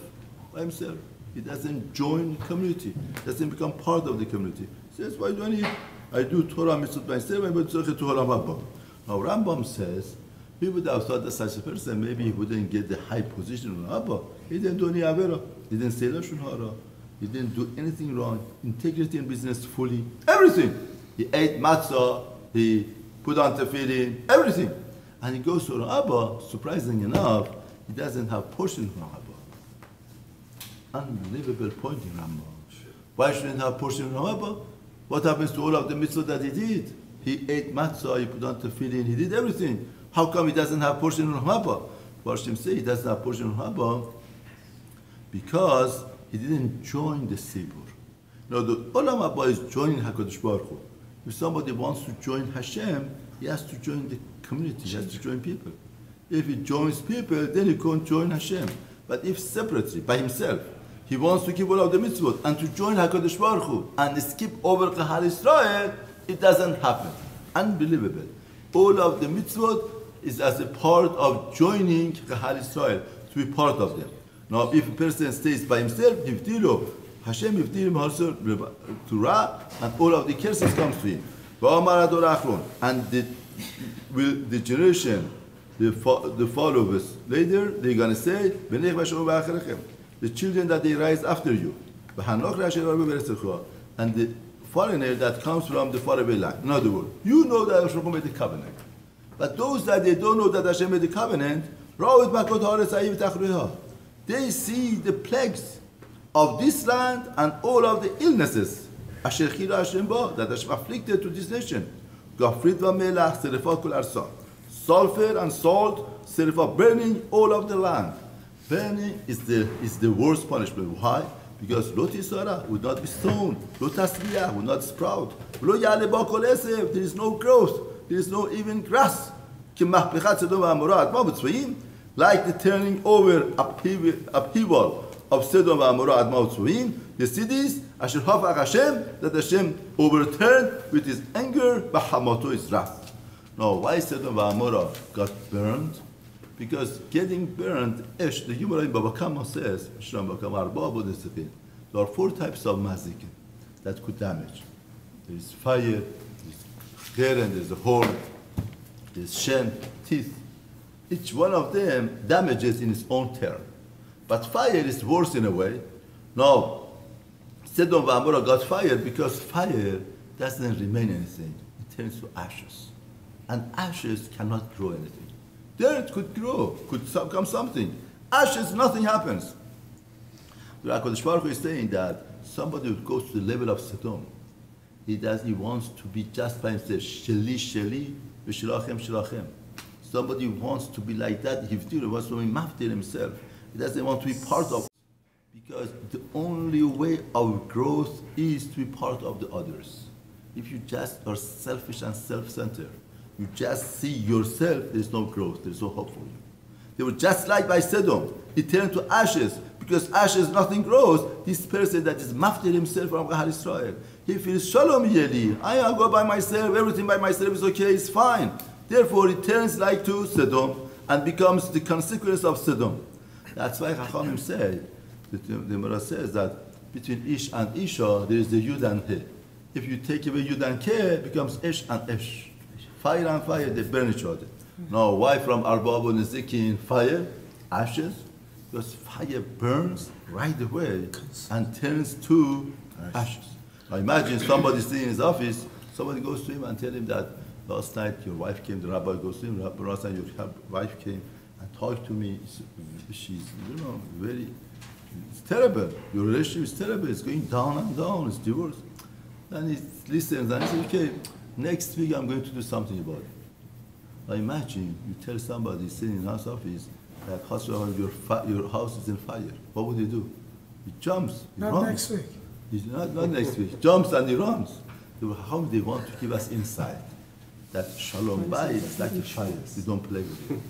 He doesn't join the community, doesn't become part of the community. He says, why do I need? I do Torah mitzvot myself, but Torah Haba. Now Rambam says, he would have thought that such a person, maybe he wouldn't get the high position on Abba. He didn't do any Avera. He didn't say Lashon Hara. He didn't do anything wrong. Integrity in business fully. Everything. He ate matzah. He put on tefillin. Everything. And he goes to Abba, surprising enough, he doesn't have portion from Abba. Unbelievable point in Rambam. Why shouldn't he have portion from Abba? What happens to all of the mitzvah that he did? He ate matzah, he put on tefillin, he did everything. How come he doesn't have portion from Abba? Hashem say he doesn't have portion from Abba because he didn't join the Sibur. Now the Olam Abba is joining HaKadosh Baruch Hu. If somebody wants to join Hashem, he has to join the community, he has to join people. If he joins people, then he can't join Hashem. But if separately, by himself, he wants to keep all of the mitzvot and to join HaKadosh Baruch Hu and skip over Kahal Israel, it doesn't happen. Unbelievable. All of the mitzvot is as a part of joining Kahal Israel, to be part of them. Now, if a person stays by himself, Hashem to Ra, and all of the curses comes to him. And the generation, the followers, later, they're going to say, the children that they rise after you. And the foreigner that comes from the faraway land. In other words, you know that Hashem made the covenant. But those that they don't know that Hashem made the covenant, they see the plagues of this land and all of the illnesses that Hashem afflicted to this nation. Sulfur and salt, burning all of the land. Burning is the worst punishment. Why? Because lo tisara would not be sown, lo tasbiyah would not sprout, lo yale ba kol esef, there is no growth, there is no even grass. Ki mahpechat Sodom v'Amorah adma b'tzvayim, like the turning over upheaval of Sodom v'Amorah adma b'tzvayim, the cities asher hafach Hashem, that Hashem overturned with his anger, b'hamato his wrath. Now, why Sodom v'Amorah got burned? Because getting burned, the Gemara in Baba Kama says, there are 4 types of mazikin that could damage. There is fire, there is ger, and there is a horn, there is shem, teeth. Each one of them damages in its own turn. But fire is worse in a way. Now, Sodom v'Amorah got fire because fire doesn't remain anything. It turns to ashes. And ashes cannot grow anything. Dirt could grow, could come something. Ashes, nothing happens. The HaKadosh Baruch Hu is saying that somebody who goes to the level of Sodom He wants to be just by himself. Sheli, sheli, v'shilachem, shilachem. Somebody wants to be like that. He wants to be maftir himself. He doesn't want to be part of it. Because the only way of growth is to be part of the others. If you just are selfish and self-centered, you just see yourself, there's no growth, there's no hope for you. They were just like by Sodom. It turned to ashes. Because ashes, nothing grows. This person that is maftir himself from Gahar Israel, he feels shalom yeli. I go by myself, everything by myself is okay, it's fine. Therefore, it turns like to Sodom and becomes the consequence of Sodom. That's why Chachamim say, the Gemara says that between Ish and Isha, there is the Yud and He. If you take away Yud and Ke, it becomes Ish and Ish. Fire and fire, they burn each other. Now, why from Arbab and Nezikin, fire, ashes? Because fire burns right away and turns to ashes. Now imagine somebody sitting in his office, somebody goes to him and tells him that last night your wife came, the rabbi goes to him, last night your wife came and talked to me, she's, very, it's terrible. Your relationship is terrible, it's going down and down, it's divorce. And he listens and he says, okay, next week I'm going to do something about it. Now imagine you tell somebody sitting in his office that your house is in fire. What would he do? He jumps, he runs. Next week. He's not next week. Jumps and he runs. How they want to give us insight that Shalom Bayit is like a fire. You don't play with it.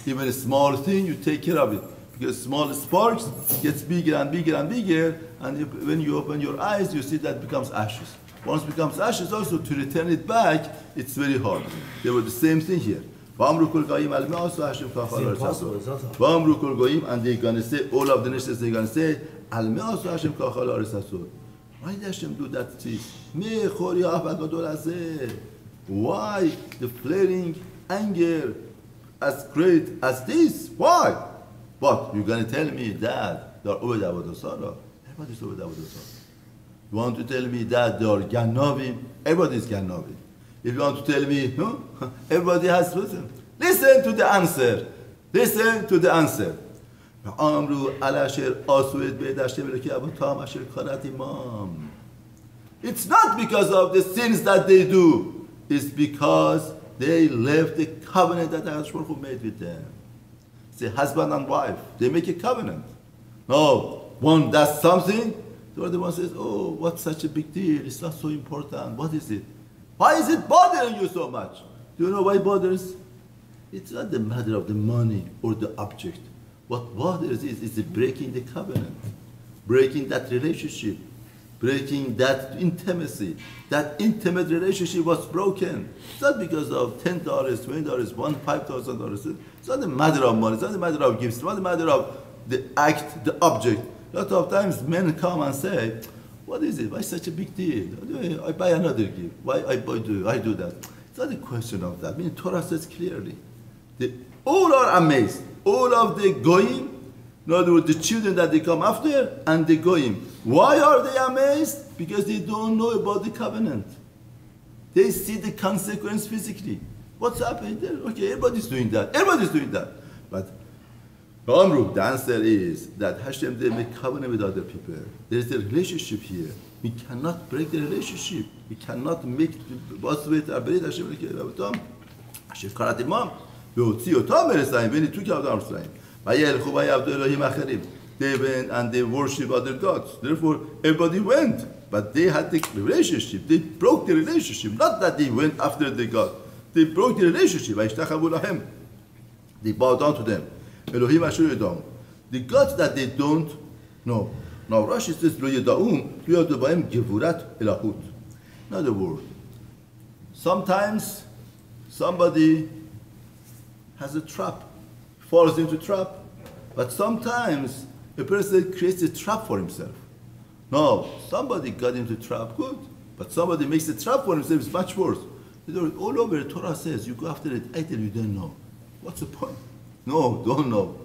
Even a small thing, you take care of it. Because small sparks gets bigger and bigger and bigger, and when you open your eyes, you see that becomes ashes. Once it becomes ashes, also to return it back, it's very hard. They were the same thing here. And they're going to say, all of the nations, they're going to say, why does Hashem do that to you? Why the flaring anger as great as this? Why? What? You're going to tell me that they're over Avodah Zarah? Everybody's over Avodah Zarah. You want to tell me that they're Ganavim? Everybody's Ganavim. If you want to tell me, everybody has wisdom. Listen to the answer. Listen to the answer. It's not because of the sins that they do. It's because they left the covenant that Hashem made with them. It's a husband and wife. They make a covenant. No, one does something, the other one says, oh, what's such a big deal? It's not so important. What is it? Why is it bothering you so much? Do you know why it bothers? It's not the matter of the money or the object. What bothers is breaking the covenant, breaking that relationship, breaking that intimacy. That intimate relationship was broken. It's not because of $10, $20, $5,000. It's not a matter of money. It's not a matter of gifts. It's not a matter of the act, the object. A lot of times men come and say, what is it? Why such a big deal? I buy another gift. Why I do that? It's not a question of that. I mean, Torah says clearly. All are amazed. All of the goyim, in other words, the children that they come after, and the goyim. Why are they amazed? Because they don't know about the covenant. They see the consequence physically. What's happening there? Okay, everybody's doing that. Everybody's doing that. But the answer is that Hashem, they make covenant with other people. There is a relationship here. We cannot break the relationship. We cannot make when he took out Avraham, they went and they worshipped other gods. Therefore, everybody went. But they had the relationship. They broke the relationship. Not that they went after the God. They broke the relationship. They bowed down to them. The gods that they don't know. Now Rashi says, in other words, sometimes somebody has a trap, falls into a trap, but sometimes a person creates a trap for himself. No, somebody got into a trap, good, but somebody makes a trap for himself, it's much worse. All over the Torah says, you go after it until you don't know. What's the point? No, don't know.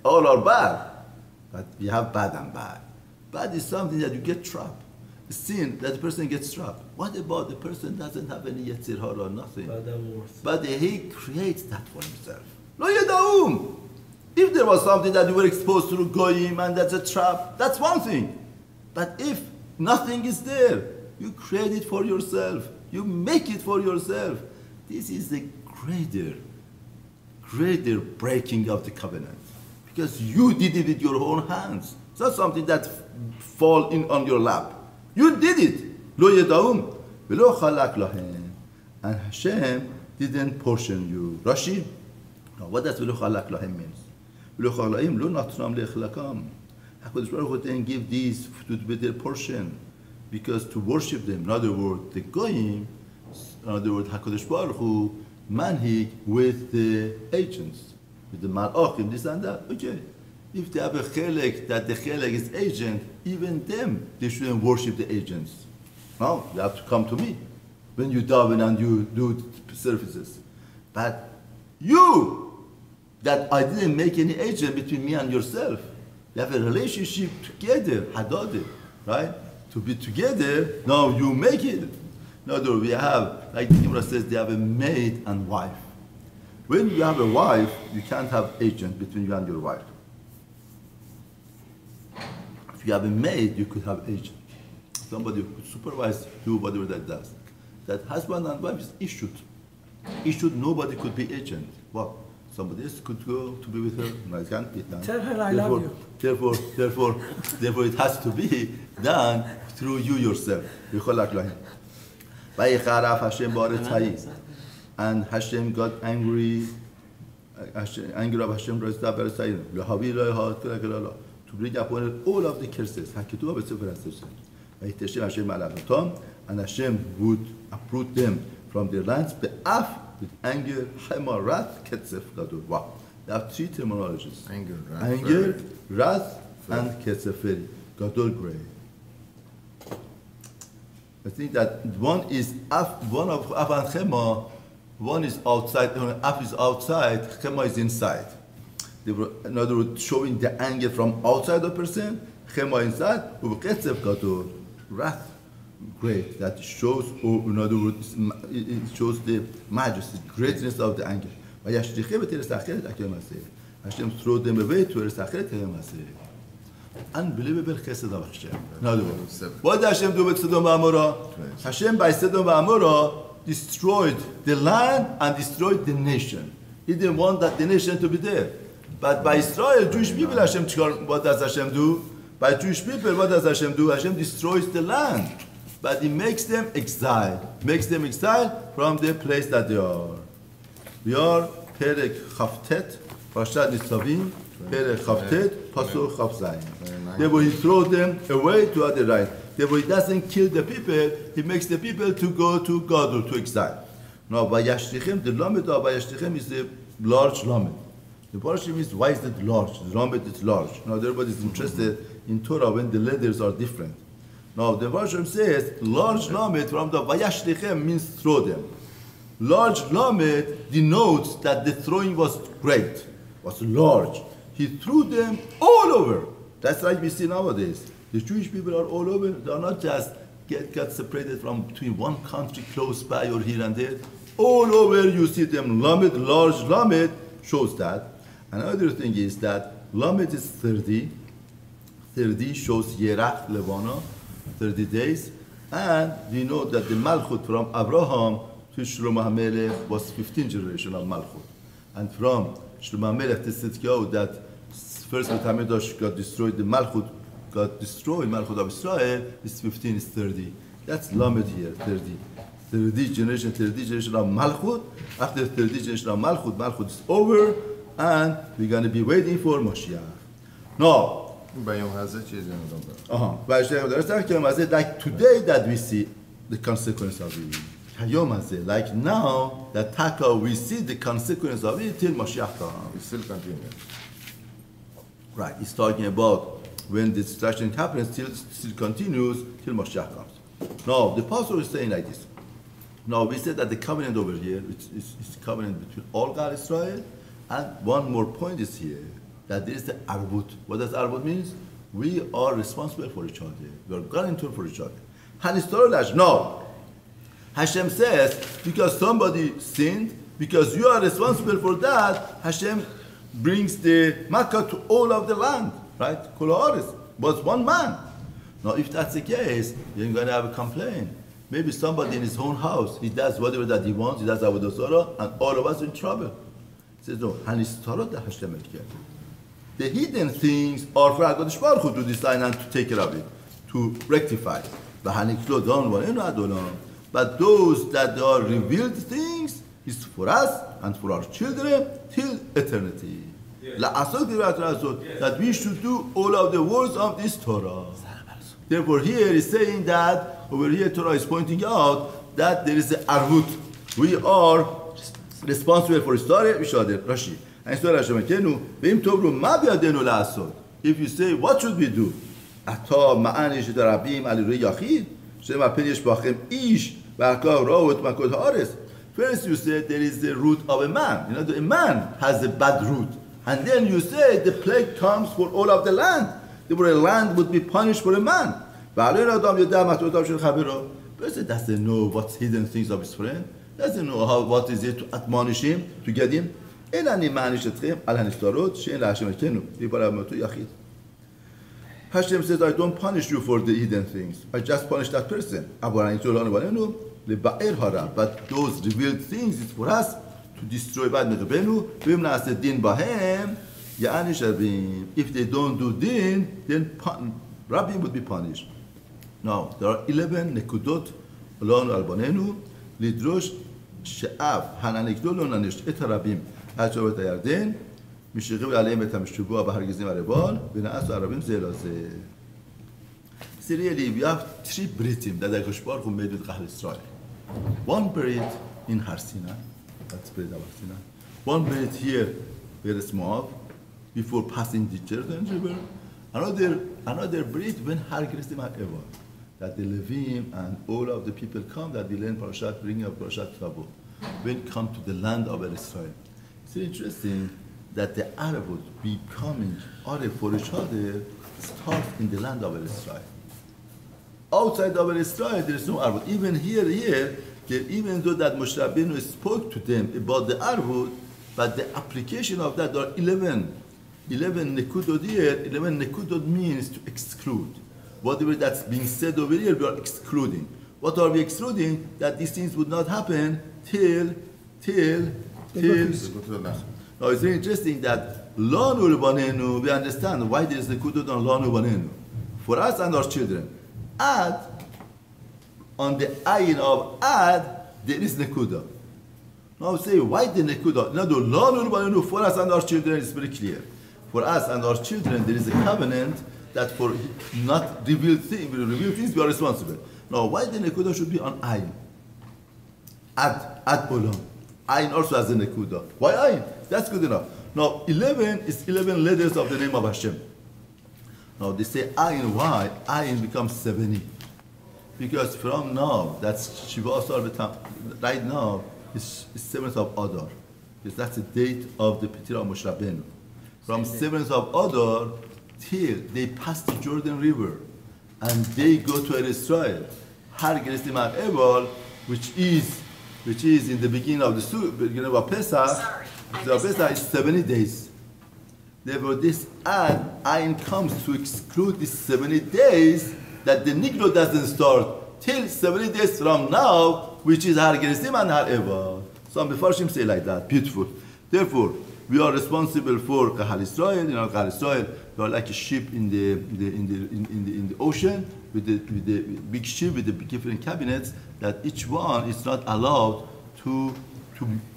All are bad, but we have bad and bad. Bad is something that you get trapped. The sin that the person gets trapped. What about the person doesn't have any Yetzir Hara or nothing? But he creates that for himself. Lo yadaum. If there was something that you were exposed to Goyim and that's a trap, that's one thing. But if nothing is there, You create it for yourself. You make it for yourself. This is the greater breaking of the covenant. Because you did it with your own hands. It's not something that fall in on your lap. You did it. Lo yedahum v'lo chalak lahem. And Hashem didn't portion you. Rashi? Now, what does v'lo chalak lahem means? V'lo chalak lahem lo natram le'echlakam. HaKadosh Baruch Hu didn't give these to be their portion because to worship them. In other words, the goyim, in other words, HaKadosh Baruch Hu manhig with the agents, with the malachim, this and that. Okay, if they have a chelek that the chelek is agent, even them they shouldn't worship the agents. No, you have to come to me when you daven and you do services. But you, that I didn't make any agent between me and yourself. You have a relationship together, hadad, right? To be together, now you make it. In other words, we have, like the Gemara says, they have a maid and wife. When you have a wife, you can't have agent between you and your wife. If you have a maid, you could have agent. Somebody who could supervise, do whatever that does. That husband and wife is issued. Issued, nobody could be agent. What? Somebody else could go to be with her. No, it can't be done. Tell her I love you. Therefore, it has to be done through you yourself. And Hashem got angry. Anger of Hashem rose up to bring upon all of the curses. And Hashem would uproot them from their lands. With anger, chema, wrath, ketzef, gadol. Wow. There are three terminologies. Anger, wrath, and ketzef, gadol, great. I think that one is one of af and chema, one is outside, af is outside, chema is inside. They were, in other words, showing the anger from outside the person, chema inside, ketzef, gadol, wrath. Great, that shows, or in other words, it shows the majesty, greatness of the anger. Hashem threw them away to Eretz Acheret. Unbelievable chesed of Hashem. In other words, what did Hashem do with Sodom and Amorah? Hashem by Sodom and Amorah destroyed the land and destroyed the nation. He didn't want that the nation to be there. But by Israel, Jewish people, Hashem, what does Hashem do? By Jewish people, what does Hashem do? Hashem destroys the land. But He makes them exile from the place that they are. We are Perek Chavtet, Parashat Nessavim, Perek Chavtet, Pasuk Chavzayin. Therefore He throws them away to other right. Therefore He doesn't kill the people, He makes the people to go to God or to exile. Now Vayashtichem, the Lamed of Vayashtichem is the large Lamed. The Parashim is, why is it large? The Lamed is large. Now everybody is interested in Torah when the letters are different. Now the version says large lamed from the vayashtichem means throw them. Large lamed denotes that the throwing was great, was large. He threw them all over. That's like we see nowadays. The Jewish people are all over. They are not just got separated from between one country close by or here and there. All over you see them. Lamed, large lamed shows that. Another thing is that lamed is 30. 30 shows Yerach Levana. 30 days, and we know that the Malchut from Avraham to Shlomo HaMelech was 15 generation of Malchut, and from Shlomo HaMelech to Tzidkiyahu that first Beit HaMikdash got destroyed, the Malchut got destroyed, Malchut of Israel is 15, is 30. That's Lamed here, 30. 30 generation of Malchut. After 30 generation of Malchut, Malchut is over, and we're going to be waiting for Moshiach. Now, like today that we see the consequence of it. Like now that Taka we see the consequence of it till Mashiach comes. It still continues. Right, he's talking about when the destruction happens, still continues till Mashiach comes. Now the pastor is saying like this. Now we said that the covenant over here is covenant between all God and Israel, and one more point is here. That there is the arbut. What does arbut means? We are responsible for each other. We are guarantor for each other. No. Hashem says, because somebody sinned, because you are responsible for that, Hashem brings the Makkah to all of the land. Right? Kol haaretz was one man. Now, if that's the case, you're going to have a complaint. Maybe somebody in his own house, he does whatever that he wants, he does Avodah Zarah, and all of us in trouble. He says, no, Hanistarot da Hashem elkeh. The hidden things are for HaKadosh Baruch Hu to design and to take care of it, to rectify. But those that are revealed things is for us and for our children till eternity. That we should do all of the words of this Torah. Therefore, here is saying that, over here Torah is pointing out that there is an arvut. We are responsible for story, Rashi. If you say, what should we do? First you say there is the root of a man. You know, a man has a bad root. And then you say the plague comes for all of the land. Therefore, a land would be punished for a man. Person doesn't know what's hidden things of his friend. Doesn't know what is it to admonish him, to get him. Hashem says, I don't punish you for the hidden things. I just punish that person. But those revealed things is for us to destroy. If they don't do din, then Rabbi would be punished. Now, there are 11 nekudot alon albanenu lidrosh she'av hananekdol lo nanesh et harabim ad shavet hayarden mishichim aleim et hamishubua b'hargizim arebal v'na'asu arabim ze lo ze. See, really, we have 3 britim that HaKadosh Baruch Hu made with Klal Yisrael. One brit in Har Sinai, that's brit of Har Sinai. One brit here, where it's Moab, before passing the Jordan River. Another brit when Har Gerizim HaEval, that the Levychaim and all of the people come, that we learn Parashat, bringing up Parashat Tavo, when come to the land of Israel. It's interesting that the Arab becoming Arab for each other starts in the land of Israel. Outside of Israel, there is no Arab. Even here, even though that Moshe Rabbeinu spoke to them about the Arab, but the application of that, there are 11 nekudot here. 11 nekudot means to exclude. Whatever that's being said over here, we are excluding. What are we excluding? That these things would not happen till. Now it's very interesting that Lanu Banenu, we understand why there is nekudot on Lanu Banenu. For us and our children. Ad, on the ayin of ad, there is nekudah. Now say, why the nekudah? Now, for us and our children is very clear. For us and our children, there is a covenant that for not revealed things, we are responsible. Now, why the nekudah should be on ayin? Ad olam. Ayin also has a nekudah. Why ayin? That's good enough. Now, 11 is 11 letters of the name of Hashem. Now they say ayin, why? Ayin becomes 70. Because from now, that's Shiva Asar, right now, is 7th of Adar. Because that's the date of the Petira of Moshe Rabbeinu. From 7th of Adar till they pass the Jordan River and they go to Israel. Har Gerizim HaEval, which is in the beginning of the beginning of Pesach. So Pesach is 70 days. Therefore, this ayin comes to exclude these 70 days that the Negro doesn't start till 70 days from now, which is Har Gerizim and Har Eval. Some Mefarshim say like that. Beautiful. Therefore, we are responsible for Klal Yisrael. You know, Klal Yisrael, we are like a ship in the ocean with the big ship with the different cabinets. That each one is not allowed to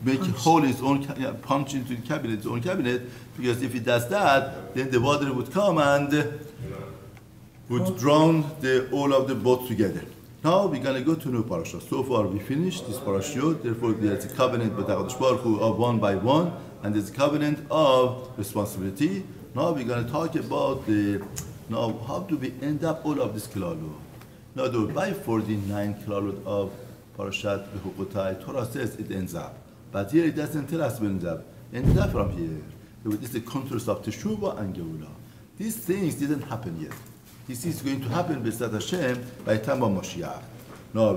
make a hole in its own, punch into the cabinet, its own cabinet, because if it does that, then the water would come and would drown all of the boats together. Now we're going to go to new parasha. So far we finished this parasha. Therefore there's a covenant with HaKadosh Baruch Hu of one by one, and there's a covenant of responsibility. Now we're going to talk about how do we end up all of this kilalot. Now by 49 kilalot of Parashat Bechukotai, Torah says it ends up. But here it doesn't tell us when it ends up. It ends up from here. This is the contrast of Teshuvah and Geulah. These things didn't happen yet. This is going to happen B'Sat Hashem by the time of Moshiach. Now,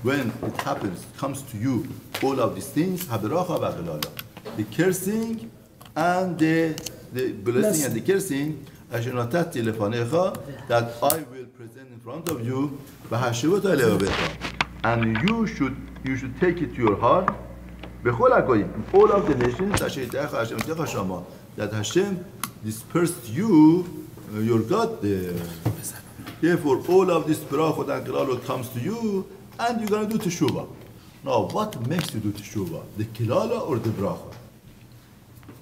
when it happens, comes to you, all of these things, the cursing and the blessing and the cursing, asher natati lefanecha, that I will present in front of you, v'hashivota levavecha, and you should take it to your heart, bechol hagoyim, all of the nations, asher yitecha Hashem yitecha shama, that Hashem dispersed you, your God there. Therefore, all of this brachot and kilalot comes to you, and you're going to do teshuvah. Now, what makes you do teshuvah? The kilala or the bracha?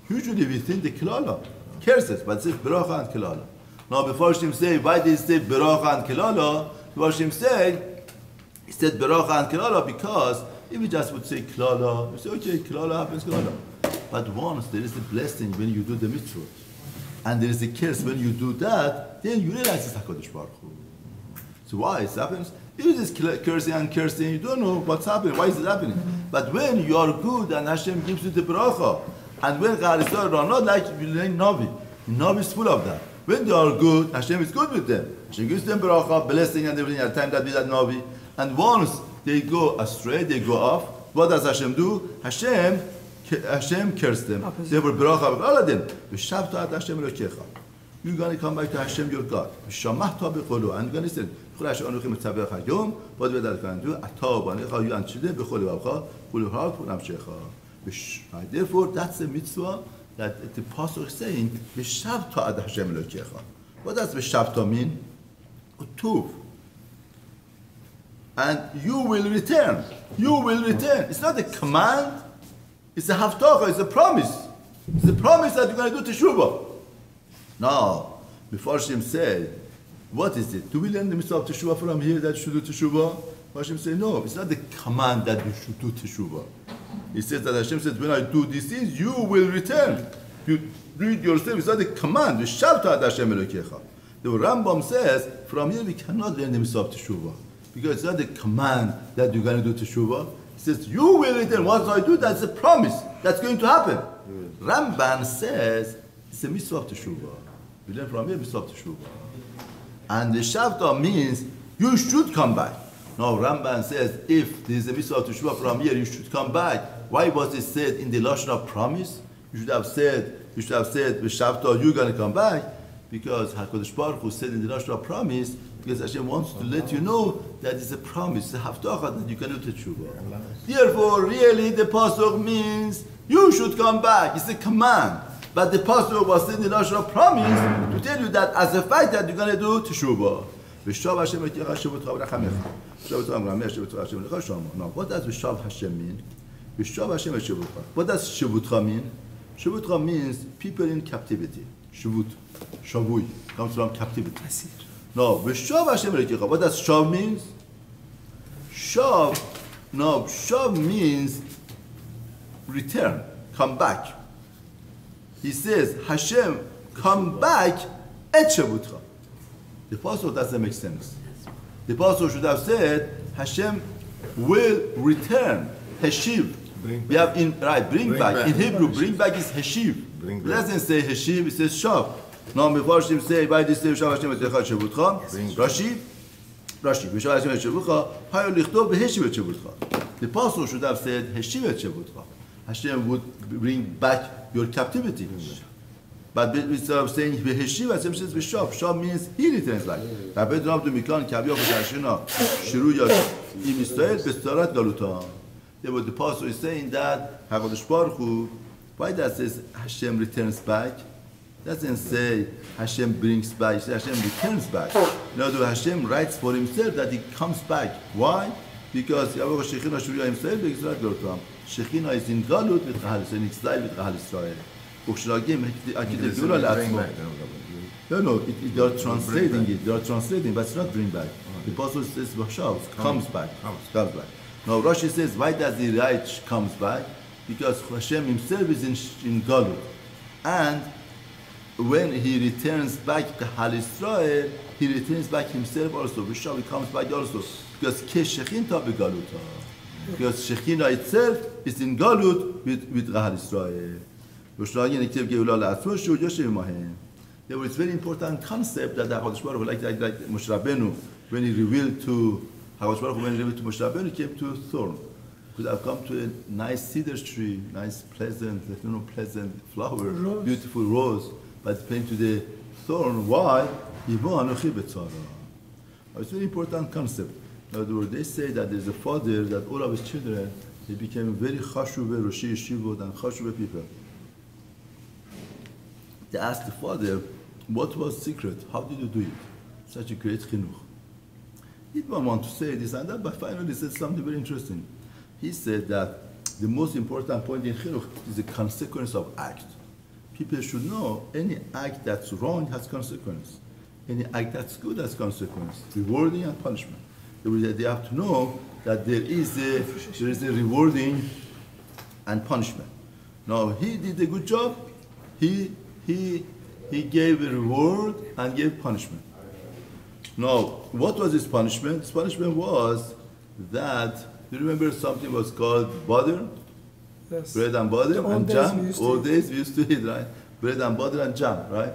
Usually we think the kilala, curses, but it says bracha and kilala. Now, before Hashem say, why did he say bracha and kilala? Before Hashem say, he said bracha and kilala because if we just would say kilala, we say, okay, kilala happens, kilala. But once there is a blessing when you do the mitzvot, and there is a curse when you do that, then you realize it's HaKadosh Baruch Hu. So why it happens? If it is cursing and cursing, you don't know what's happening, why is it happening? But when you are good and Hashem gives you the bracha, and when Charisar are not like Navi, Navi is full of that. When they are good, Hashem is good with them. Hashem gives them bracha, blessing and everything at the time that we had Navi. And once they go astray, they go off, what does Hashem do? Hashem cursed them. Therefore, bracha with all of them. V'shavta Hashem Elokecha. You're going to come back to Hashem your God. V'shamachta b'cholu. And you're going to say, Chol Hashem Anochim Etzavecha Hayom. What we are going to do? Ata b'anecha yu anshideh b'chol levacha k'ul ha'al k'ul amshecha. Therefore, that's the mitzvah that the pasuk is saying. V'shavta ad Hashem Elokecha. What does v'shavta mean? Utuv. And you will return. You will return. It's not a command. It's a haftacha, it's a promise. It's a promise that you're going to do teshuvah. Now, before Hashem said, what is it? Do we learn the mitzvah of teshuvah from here that you should do teshuvah? Hashem said, no, it's not the command that you should do teshuvah. He says that Hashem says, when I do these things, you will return. You read yourself, it's not the command. V'shavta Hashem Elokecha. The Rambam says, from here we cannot learn the mitzvah of teshuvah. Because it's not the command that you're going to do teshuvah. He says, you will return. Once I do, that's a promise. That's going to happen. Ramban says, it's a mitzvah of teshuvah. We learn from here, mitzvah of teshuvah. And the shavta means, you should come back. Now, Ramban says, if there is a mitzvah of teshuvah from here, you should come back. Why was it said in the lashon of promise? You should have said, with shavta, you're going to come back. Because HaKadosh Baruch Hu said in the lashon of promise, because Hashem wants to let you know that it's a promise, it's a haftacha that you can do teshuvah. Therefore, really, the pasuk means you should come back. It's a command. But the pasuk was in the lashon of promise to tell you that as a fact that you're going to do teshuvah. Now, what does V'shav Hashem mean? V'shav Hashem Shivutcha. What does Shivutcha mean? Shivutcha means people in captivity. Shivut, Shavui, comes from captivity. No, V'shav Hashem Elokecha. What does Shav means? Shav means return, come back. He says, Hashem, come back et Shavutcha. The pasuk doesn't make sense. The pasuk should have said, Hashem will return, Heshiv. We have bring back. In Hebrew, bring back is Heshiv. It doesn't say Heshiv, it says Shav. Now, before Hashem say, by this day, Shav Hashem Elokecha Shavutcha, Rashi, V'shav Hashem Shavutcha, Hayo Lichtov V'Heshiv et Shavutcha. The pasuk should have said Heshiv et Shavutcha. Hashem would bring back your captivity. But instead of saying V'Heshiv, Hashem says V'shav. Shav means he returns back. Rabbi Dram to Mikan, Kaviyah V'Hashina, Shiruya Im Yisrael, B'Starat Galuta. Therefore, the pasuk is saying that HaKadosh Baruch Hu, why does it say Hashem returns back? Doesn't say Hashem brings back, it says Hashem returns back. No, Hashem writes for himself that he comes back. Why? Because Shekhinah is in Galut with Kahal Israel, in exile with Kahal Israel. No, they are translating it. They are translating, but it's not bring back. The apostle says comes back. Now Rashi says, why does he write comes back? Because Hashem himself is in Galut. And when he returns back to Hal Israel, he returns back himself also. V'shav, he comes back also. Because Shekhinah begaluta. Because Shekhinah itself is in Galut with Hal Israel. There was a very important concept that HaKadosh Baruch Hu, like Moshe Rabbeinu, when he revealed to HaKadosh Baruch Hu, when he revealed to Moshe Rabbeinu, he came to a thorn. Could have come to a nice cedar tree, nice, pleasant flower, beautiful rose. But came to the thorn. Why? It's a very important concept. In other words, they say that there's a father that all of his children, they became very chashuve, Roshi Yeshivot, and chashuve people. They asked the father, what was secret? How did you do it? Such a great chinuch. He didn't want to say this and that, but finally he said something very interesting. He said that the most important point in chinuch is the consequence of act. People should know any act that's wrong has consequence. Any act that's good has consequence, rewarding and punishment. They have to know that there is a rewarding and punishment. Now he did a good job. He gave a reward and gave punishment. Now, what was his punishment? His punishment was that, you remember something was called butter? Yes. Bread and butter and jam. Old days we used to eat, right? Bread and butter and jam, right?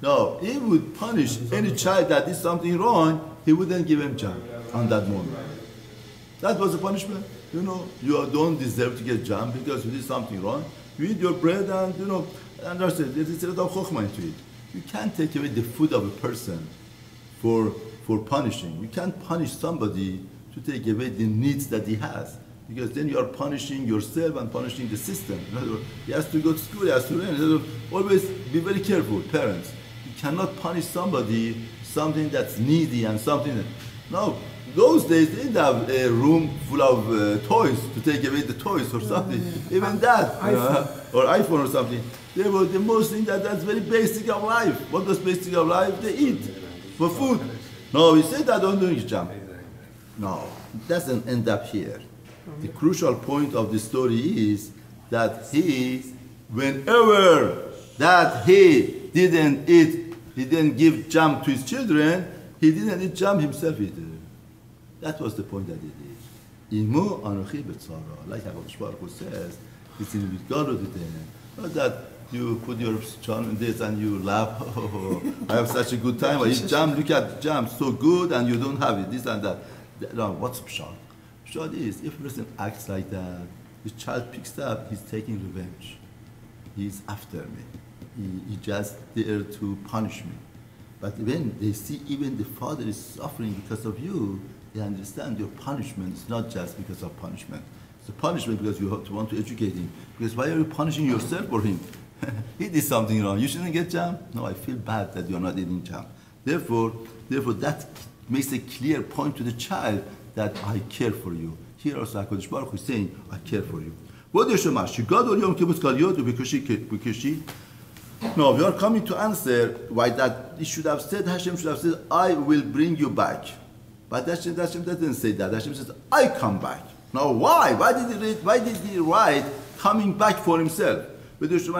Now, he would punish any child that did something wrong, he wouldn't give him jam on that moment. That was the punishment. You know, you don't deserve to get jam because you did something wrong. You eat your bread and, you know, understand, there's a lot of chokhmah into it. You can't take away the food of a person for punishing. You can't punish somebody to take away the needs that he has, because then you are punishing yourself and punishing the system. In other words, he has to go to school, he has to learn. Always be very careful, parents. You cannot punish somebody something that's needy and something that... No, those days they didn't have a room full of toys to take away the toys or something. Even that, or iPhone or something. They were the most thing that's very basic of life. What was basic of life? They eat for food. No, we say that don't do it, jam. No, it doesn't end up here. The crucial point of the story is that whenever that he didn't eat, he didn't give jam to his children, he didn't eat jam himself either. That was the point that he did. Imo anochi betzara, like HaKadosh Baruch Hu says, it's in Vidgalu today. Not that you put your child in this and you laugh, oh, I have such a good time, I eat jam, look at jam, so good, and you don't have it, this and that. No, what's pshat? Pshat is, if a person acts like that, the child picks up, he's taking revenge. He's after me. He just there to punish me. But when they see even the father is suffering because of you, they understand your punishment is not just because of punishment. It's a punishment because you have to want to educate him. Because why are you punishing yourself for him? He did something wrong. You shouldn't get jam. No, I feel bad that you're not eating jam. Therefore, that makes a clear point to the child that I care for you. Here also HaKadosh Baruch Hu is saying, I care for you. What is Chumash? No, we are coming to answer why that he should have said, Hashem should have said, I will bring you back. But Hashem doesn't say that. Hashem says, I come back. Now why? Why did he write coming back for himself? Because the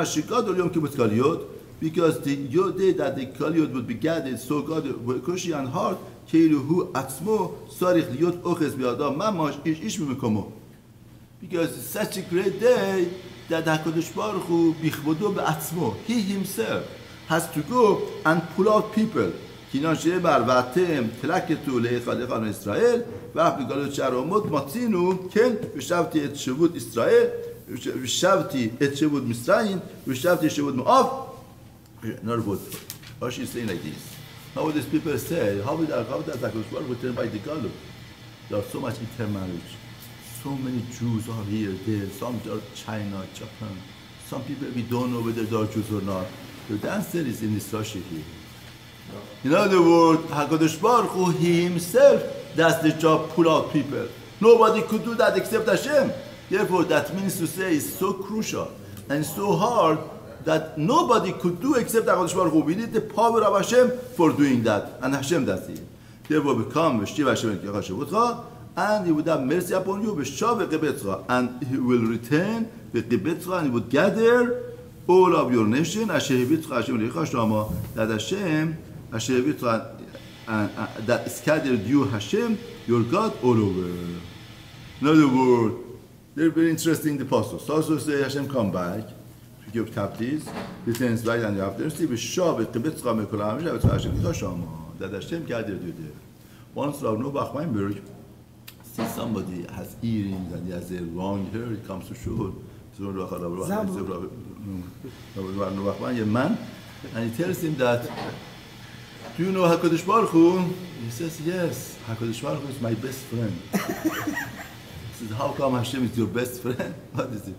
day that the Kaliyot would be gathered, so God Kushi and hard, because it's such a great day that HaKadosh Baruch Hu bichvodo be'atzmo, he himself has to go and pull out people. Kinashe bar vatem telaketu le'echad echad Israel v'af b'galut sharomot matinu ken v'shavti et shavut Israel v'shavti et shavut Misraim v'shavti shavut Moav. In other words, Rashi is saying like this. How would these people say? How does HaKadosh Baruch Hu turn by the galut? There are so much intermarriage. So many Jews are here, there. Some are China, Japan. Some people we don't know whether they are Jews or not. The answer is in this Rashi here. In other words, HaKadosh Baruch Hu, he himself does the job, pull out people. Nobody could do that except Hashem. Therefore, that means to say it's so crucial and so hard that nobody could do except HaKadosh Baruch Hu. We need the power of Hashem for doing that, and Hashem does it. Therefore, we come, and he would have mercy upon you, and he will return with the Betzra, and he would gather all of your nation, that Hashem, that scattered you, Hashem, your God, all over. In other words, they're very interesting, the apostles. So also say, Hashem, come back, pick up captives, returns back, and you have to see, that Hashem gathered you there. Once Rav Novach Weinberg, see somebody has earrings and he has a long hair, he comes to shul. A man And he tells him that, do you know HaKadosh Baruch Hu? He says, yes, HaKadosh Baruch Hu is my best friend. He says, how come Hashem is your best friend? What is it?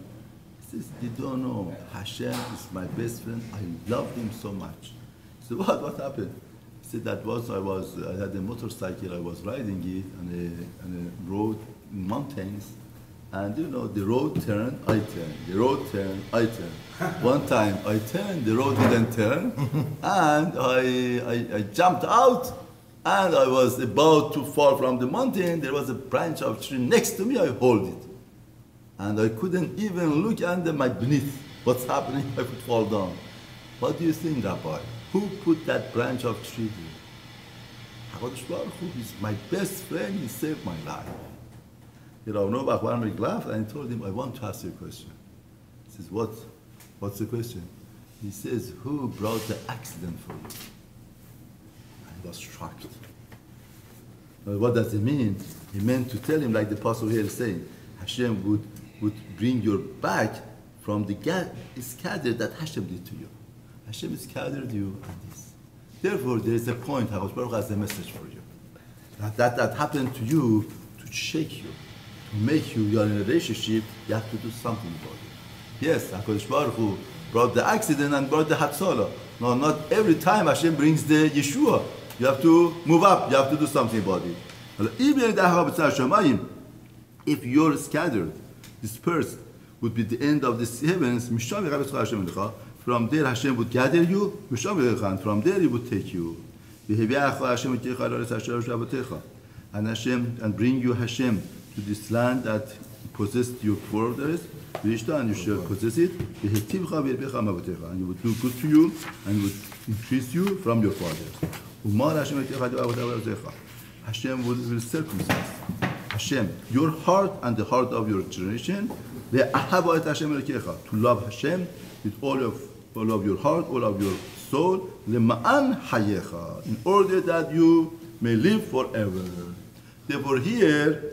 He says, you don't know. Hashem is my best friend. I love him so much. He said, what happened? He said, I had a motorcycle, I was riding it on a road in mountains. And you know, the road turned, I turned. The road turned, I turned. One time I turned, the road didn't turn. And I jumped out. And I was about to fall from the mountain. There was a branch of tree next to me. I hold it. And I couldn't even look under my beneath. What's happening? I could fall down. What do you think, Rabbi? Who put that branch of tree here? HaKadosh Baruch Hu is my best friend. He saved my life. You know, Novak Warmik laughed and I told him, I want to ask you a question. He says, what's the question? He says, who brought the accident for you? I was shocked. Well, what does it mean? He meant to tell him, like the apostle here is saying, Hashem would bring your back from the scattered that Hashem did to you. Hashem scattered you at this. Therefore, there is a point, HaKadosh Baruch Hu has a message for you. That happened to you to shake you, to make you are in a relationship, you have to do something about it. Yes, HaKadosh Baruch Hu brought the accident and brought the Hatzalah. No, not every time Hashem brings the Yeshua. You have to move up, you have to do something about it. If you're scattered, dispersed, would be the end of the heavens, from there Hashem would gather you, and from there He would take you. And Hashem, and bring you Hashem to this land that possessed your forefathers, and you shall possess it, and He would do good to you, and He would increase you from your fathers. Hashem will circumcise. Hashem, your heart and the heart of your generation, to love Hashem with all of your heart, all of your soul, in order that you may live forever. Therefore, here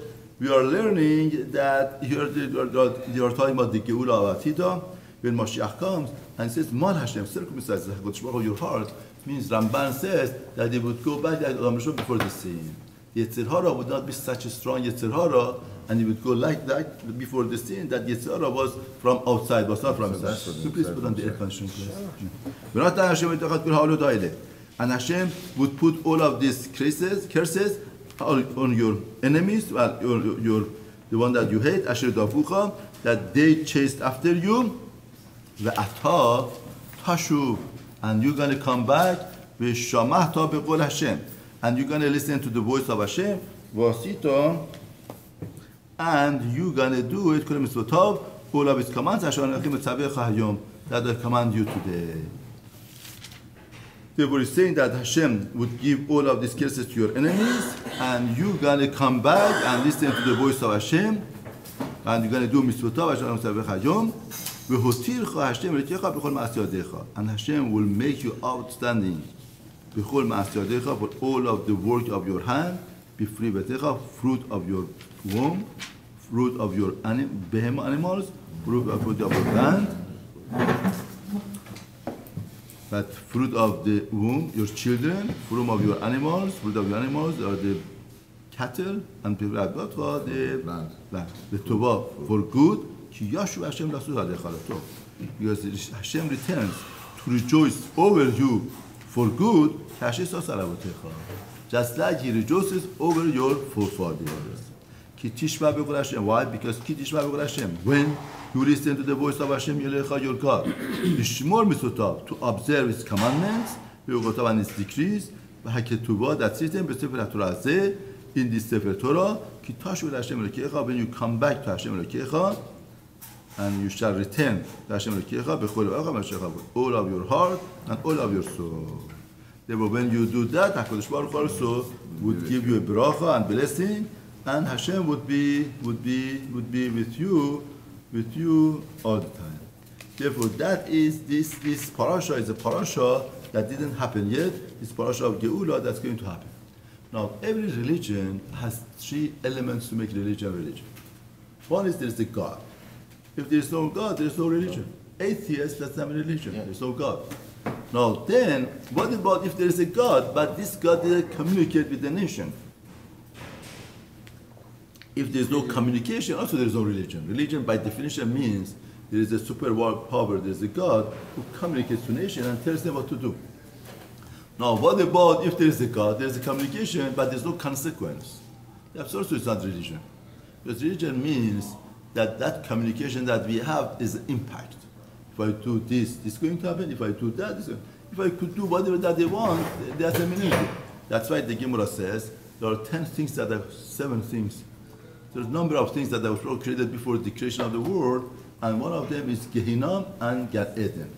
we are learning that here they are talking about the Geula Avatida. When Mashiach comes and says, "Mal Hashem, circumcise your heart," means Ramban says that they would go back like Adam Rishon before the sin. Yetzer Hara would not be such a strong Yetzer Hara, and he would go like that before the sin. That Yetzer Hara was from outside, was not from inside. So please put on the air conditioning, please. And Hashem would put all of these curses on your enemies, the one that you hate, Asher Davucha, that they chased after you, Ve'ata Tashuv, and you're going to come back with Shamahta Beqol Hashem, and you're going to listen to the voice of Hashem, Vasita, and you're going to do it, Kol Mitzvotov, all of His commands, Asher Anachim Etzavecha Hayom, that I command you today. They were saying that Hashem would give all of these curses to your enemies, and you're going to come back and listen to the voice of Hashem, and you're going to do mitzvotah, and Hashem will make you outstanding for all of the work of your hand, fruit of your womb, fruit of your animals, fruit of your land. But fruit of the womb, your children, fruit of your animals are the cattle, and the land. The tova for good. Because Hashem returns to rejoice over you for good, just like He rejoices over your forefathers. Why? Because when you listen to the voice of Hashem, your God, to observe His commandments, and His decrees, that's written in this Sefer Torah, when you come back to Hashem, and you shall return to Hashem with all of your heart and all of your soul. Therefore, when you do that, HaKadosh Baruch Hu also would give you a bracha and blessing, and Hashem would be with you all the time. Therefore, that is this parasha is a parasha that didn't happen yet. It's parasha of Geula that's going to happen. Now, every religion has three elements to make religion a religion. One is there is a God. If there is no God, there is no religion. Atheist, that's not a religion. There is no God. Now then, what about if there is a God, but this God didn't communicate with the nation? If there's no communication, also there's no religion. Religion by definition means there is a super power, there's a God who communicates to nation and tells them what to do. Now, what about if there is a God, there's a communication, but there's no consequence? That's also it's not religion. Because religion means that that communication that we have is impact. If I do this, this is going to happen. If I do that, this is going to happen. If I could do whatever that they want, that's a meaning. That's why the Gemara says there are 10 things that are 7 things. There's a number of things that were created before the creation of the world, and one of them is Gehinnom and Gan Eden.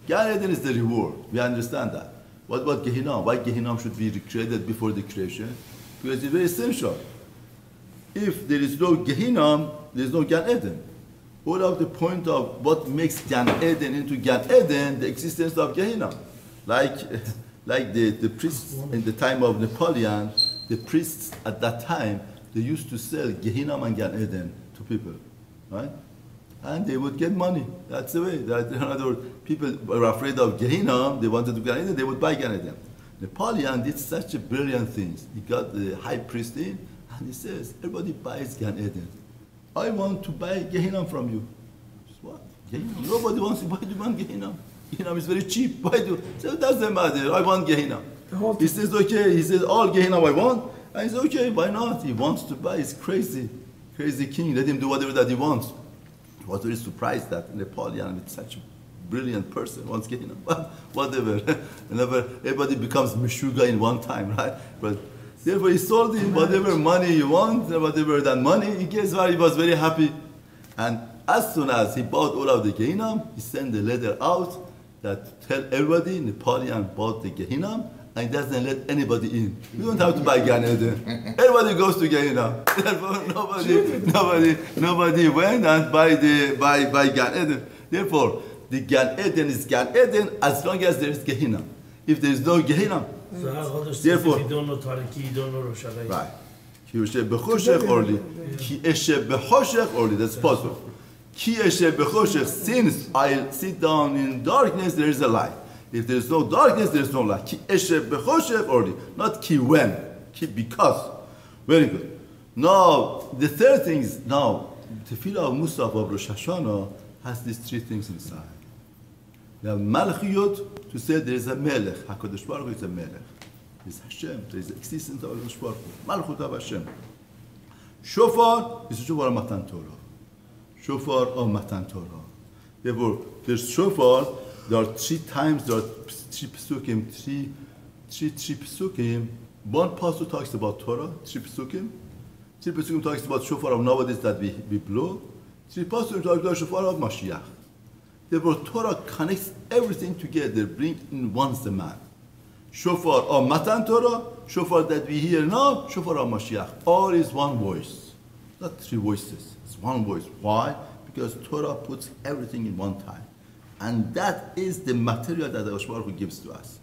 Gan Eden is the reward. We understand that. What about Gehinnom? Why Gehinnom should be created before the creation? Because it's very essential. If there is no Gehinnom, there is no Gan Eden. All of the point of what makes Gan Eden into Gan Eden, the existence of Gehinnom. Like the priests in the time of Napoleon, the priests at that time, they used to sell Gehinnom and Gan Eden to people, right? And they would get money. That's the way. In other words, people were afraid of Gehinnom, they wanted to Gan Eden, they would buy Gan Eden. Napoleon did such a brilliant thing. He got the high priest in, and he says, everybody buys Gan Eden. I want to buy Gehinnom from you. What? Gehinnom? Nobody wants to. Why do you want Gehinnom? Gehinnom is very cheap. Why do? So it doesn't matter. I want Gehinnom. He says, okay. He says, all Gehinnom I want. And he says, okay, why not? He wants to buy. He's crazy. Crazy king. Let him do whatever that he wants. He was very surprised that Napoleon, with such a brilliant person, wants Gehinnom. Whatever. Whenever everybody becomes Meshuga in one time, right? But therefore, he sold him whatever money you want, whatever that money. He gets where he was very happy. And as soon as he bought all of the Gehinnom, he sent a letter out that tell everybody Napoleon bought the Gehinnom and he doesn't let anybody in. You don't have to buy Gan Eden. Everybody goes to Gehinnom. Therefore, nobody went and buy Gan Eden. Therefore, the Gan Eden is Gan Eden as long as there is Gehinnom. If there is no Gehinnom, therefore, you don't know Tariki, you don't know Rosh Hashanah. Right. Ki eshe bechoshech orli. Ki eshe bechoshech orli. That's possible. Ki eshe bechoshech. Since I sit down in darkness, there is a light. If there is no darkness, there is no light. Ki eshe bechoshech orli. Not ki when. Ki because. Very good. Now, the third thing is, now, the Tefillah of Musaf of Rosh Hashanah has these 3 things inside. We have Malchiyot, to say there is a Melech. HaKadosh Baruch Hu is a Melech. There is Hashem, there is the existence of HaKadosh Baruch Hu. Malchut of Hashem. Shofar is the Shofar of Matan Torah. Shofar of Matan Torah. Therefore, there's Shofar, there are 3 times, there are 3 Pesukim, 3 Pesukim. One pasuk talks about Torah, 3 Pesukim. 3 Pesukim talks about Shofar of nowadays that we blow. 3 Pesukim talks about Shofar of Mashiach. Therefore, Torah connects everything together, brings in one Zaman. Shofar of Matan Torah, Shofar that we hear now, Shofar of Mashiach. All is one voice, not 3 voices. It's one voice. Why? Because Torah puts everything in one time. And that is the material that HaKadosh Baruch Hu gives to us.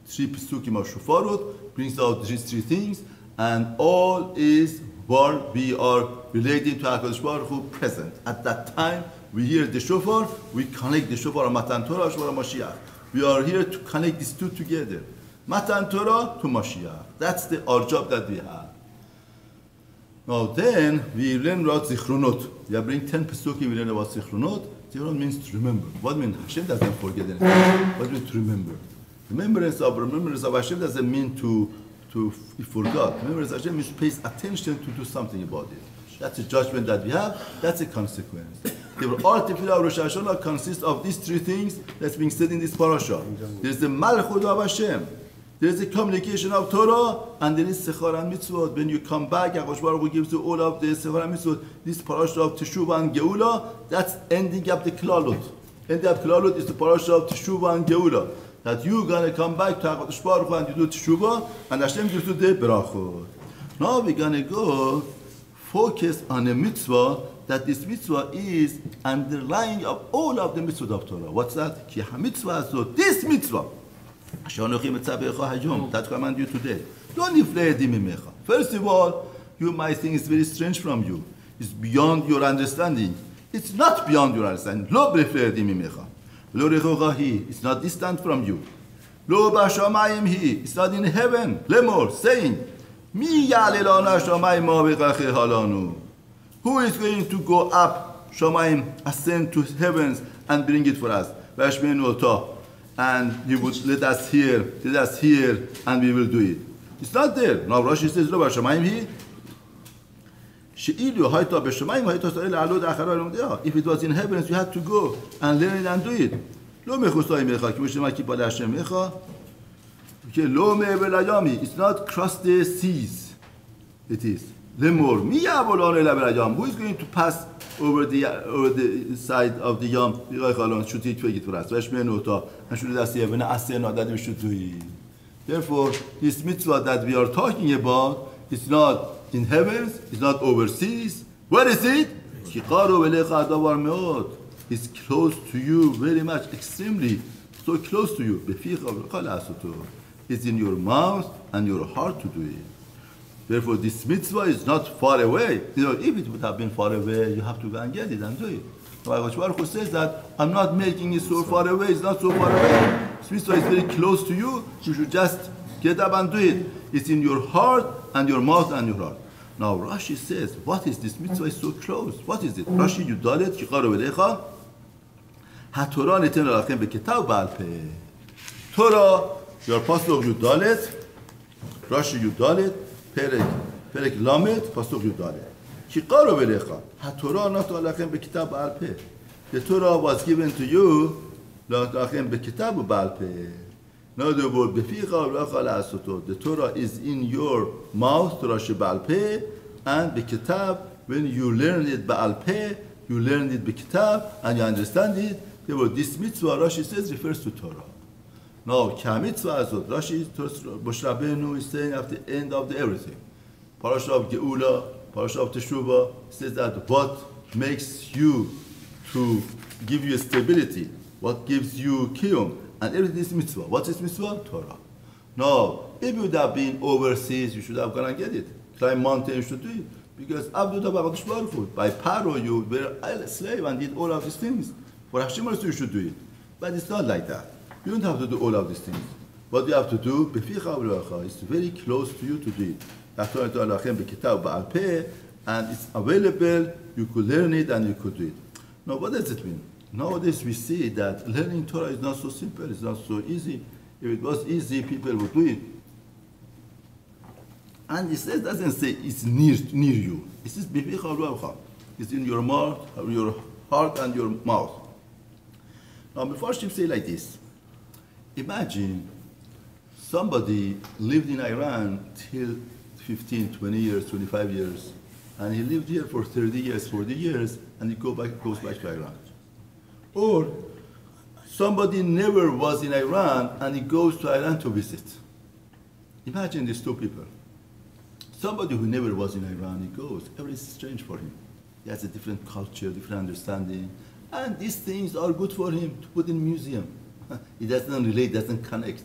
3 Pesukim of Shofarot brings out these 3 things, and all is what we are relating to HaKadosh Baruch Hu present. At that time, we hear the shofar, we connect the shofar of Matan Torah, shofar of Mashiach. We are here to connect these 2 together. Matan Torah to Mashiach. That's our job that we have. Now then, we learn about Zichronot. We are bringing 10 Pesukim, we learn about Zichronot. Zichronot means to remember. What means? Hashem doesn't forget anything. What means to remember? Remembrance of Hashem doesn't mean to forget. Remembrance of Hashem means to pay attention to do something about it. That's a judgment that we have. That's a consequence. All Tefillah of Rosh Hashanah consists of these 3 things that's being said in this parasha. There's the Malchut of Hashem. There's the communication of Torah, and there is Sechar and Mitzvot. When you come back, HaKadosh Baruch Hu gives you all of the Sechar and Mitzvot. This parasha of Teshuvah and Geula, that's ending up the Klalut. Ending up Klalut is the parasha of Teshuvah and Geula. That you're going to come back to HaKadosh Baruch Hu and you do Teshuvah, and Hashem gives you the Berachot. Now we're going to go focus on a mitzvah, that this mitzvah is underlying of all of the mitzvot of Torah. What's that? Ki ha-mitzvah, so this mitzvah. That's what I command you today. First of all, you might think it's very strange from you. It's beyond your understanding. It's not beyond your understanding. Lo rechogahi, it's not distant from you. Lo bashamayim hi, it's not in heaven. Lemor, saying, Mi yalilana shamayim ma begache halanu. Who is going to go up, shamayim, ascend to heavens and bring it for us? Vashmenu ota, and he would let us hear, and we will do it. It's not there. Now Rashi says, Lo bashamayim hi. If it was in heavens, you had to go and learn it and do it. It's not cross the seas. It is. Who is going to pass over the side of the Yam? Should it take it for us? And should us say, that we should do it. Therefore, this mitzvah that we are talking about is not in heavens, it's not overseas. Where is it? It's close to you very much, extremely, so close to you. It's in your mouth and your heart to do it. Therefore, this mitzvah is not far away. You know, if it would have been far away, you have to go and get it and do it. Baruch Hu says that I'm not making it so far away. It's not so far away. This mitzvah is very close to you. You should just get up and do it. It's in your heart and your mouth and your heart. Now Rashi says, what is this mitzvah is so close? What is it? Rashi Yudalet, Shikaro Velecha, HaTorah Neten Alachem Beketab Ba'al Peh. Torah, your pasuk Yudalet, Rashi Yudalet, Perek Lamed, pasuk Yudalet. Shikaro Velecha, HaTorah Neten Alachem Beketab Ba'al Peh. The Torah was given to you, Alachem Beketab Ba'al Peh. In other words, the Torah is in your mouth, Torah Ba'al Peh, and Bekitab, when you learn it Ba'al Peh, you learn it Bekitab, and you understand it. Therefore, this mitzvah, Rashi says, refers to Torah. Now, Mitzvah, Rashi, Moshe Rabbeinu is saying at the end of everything. Parasha of Geula, Parasha of Teshuvah, says that what makes you to give you stability, what gives you kiyum, and everything is mitzvah. What is mitzvah? Torah. No, if you would have been overseas, you should have gone and get it. Climb mountain, you should do it. Because by Paro, you were a slave and did all of these things. For Hashem also, you should do it. But it's not like that. You don't have to do all of these things. What you have to do, it's very close to you to do it. And it's available, you could learn it and you could do it. Now, what does it mean? Nowadays we see that learning Torah is not so simple, it's not so easy. If it was easy, people would do it. And it doesn't say it's near you. It says, it's in your mouth, your heart and your mouth. Now before she say like this, imagine somebody lived in Iran till 15, 20 years, 25 years, and he lived here for 30 years, 40 years, and he goes back to Iran. Or somebody never was in Iran and he goes to Iran to visit. Imagine these two people. Somebody who never was in Iran, he goes, everything is strange for him. He has a different culture, different understanding. And these things are good for him to put in museum. He doesn't relate, doesn't connect.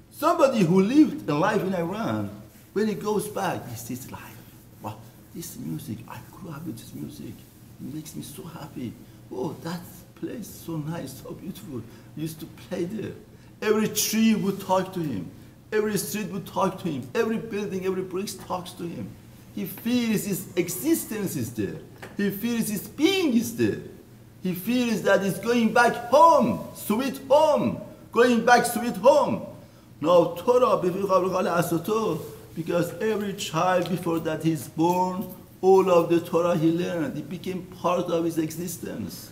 Somebody who lived a life in Iran, when he goes back, he sees life. Wow, this music, I grew up with this music. It makes me so happy. Oh, that place, so nice, so beautiful. We used to play there. Every tree would talk to him. Every street would talk to him. Every building, every brick talks to him. He feels his existence is there. He feels his being is there. He feels that he's going back home, sweet home, going back sweet home. Now, Torah, because every child before that he's born, all of the Torah he learned, it became part of his existence.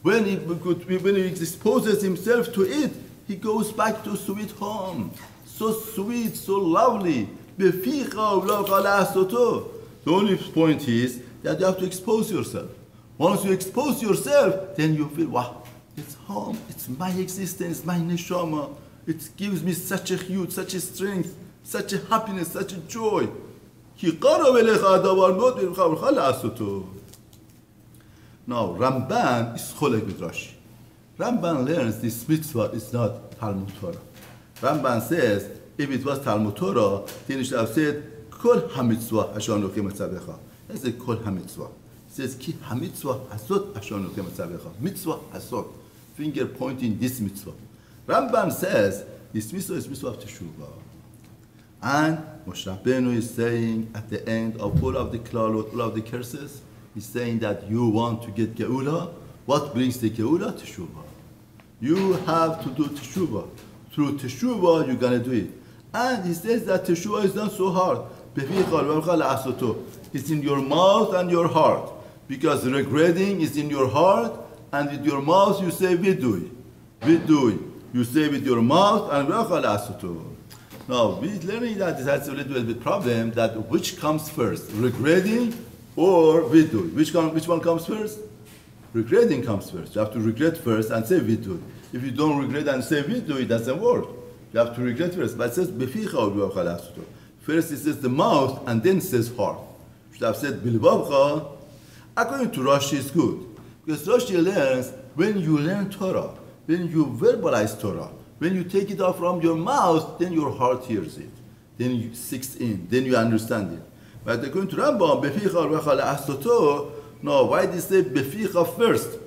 When he exposes himself to it, he goes back to sweet home. So sweet, so lovely. The only point is that you have to expose yourself. Once you expose yourself, then you feel, wow, it's home, it's my existence, my neshama. It gives me such a huge, such a strength, such a happiness, such a joy. Now, Ramban is cholek with Rashi. Ramban learns this mitzvah is not Talmud Torah. Ramban says, if it was Talmud Torah, then he should have said, Kol ha-mitzvah ashanu kemetzavecha. He said, Kol ha-mitzvah. He says, Ki ha-mitzvah hasot ashanu kemetzavecha. Mitzvah hasot. finger pointing this mitzvah. Rambam says this mitzvah is mitzvah of teshuvah. And Moshe Rabbeinu is saying at the end of all of the klalot, all of the curses, he's saying that you want to get geula. What brings the geula? Teshuvah. You have to do teshuvah. Through teshuvah, you're going to do it. And he says that teshuvah is not so hard. It's in your mouth and your heart. Because regretting is in your heart, and with your mouth you say vidui. Vidui. You say with your mouth and now we're learning that this has a little bit problem that which comes first, regretting or vidui. Which one comes first? Regretting comes first. You have to regret first and say vidui. If you don't regret and say vidui, it doesn't work. You have to regret first. But it says beficha. First it says the mouth and then it says heart. You should have said bilvavcha. According to Rashi, it's good. Because Rashi learns when you learn Torah, when you verbalize Torah, when you take it out from your mouth, then your heart hears it. Then you sinks in. Then you understand it. But according to Rambam, beficha v'cha la'asoto. No, why did they say beficha first?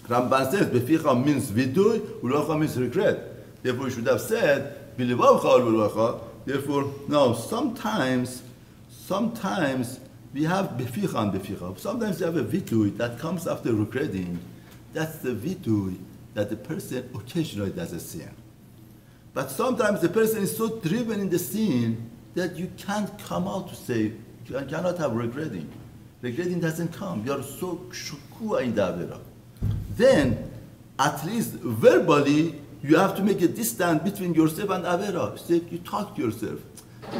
Rambam says beficha means vidui, u'lecha means regret. Therefore, you should have said bilivavcha u'lecha. Therefore, no. Sometimes we have beficha and beficha. Sometimes you have a vidui that comes after regretting. That's the vidui that the person occasionally does a sin. But sometimes the person is so driven in the sin that you can't come out to say, you cannot have regretting. Regretting doesn't come. You are so shukua in the avera. Then, at least verbally, you have to make a distance between yourself and avera. You talk to yourself.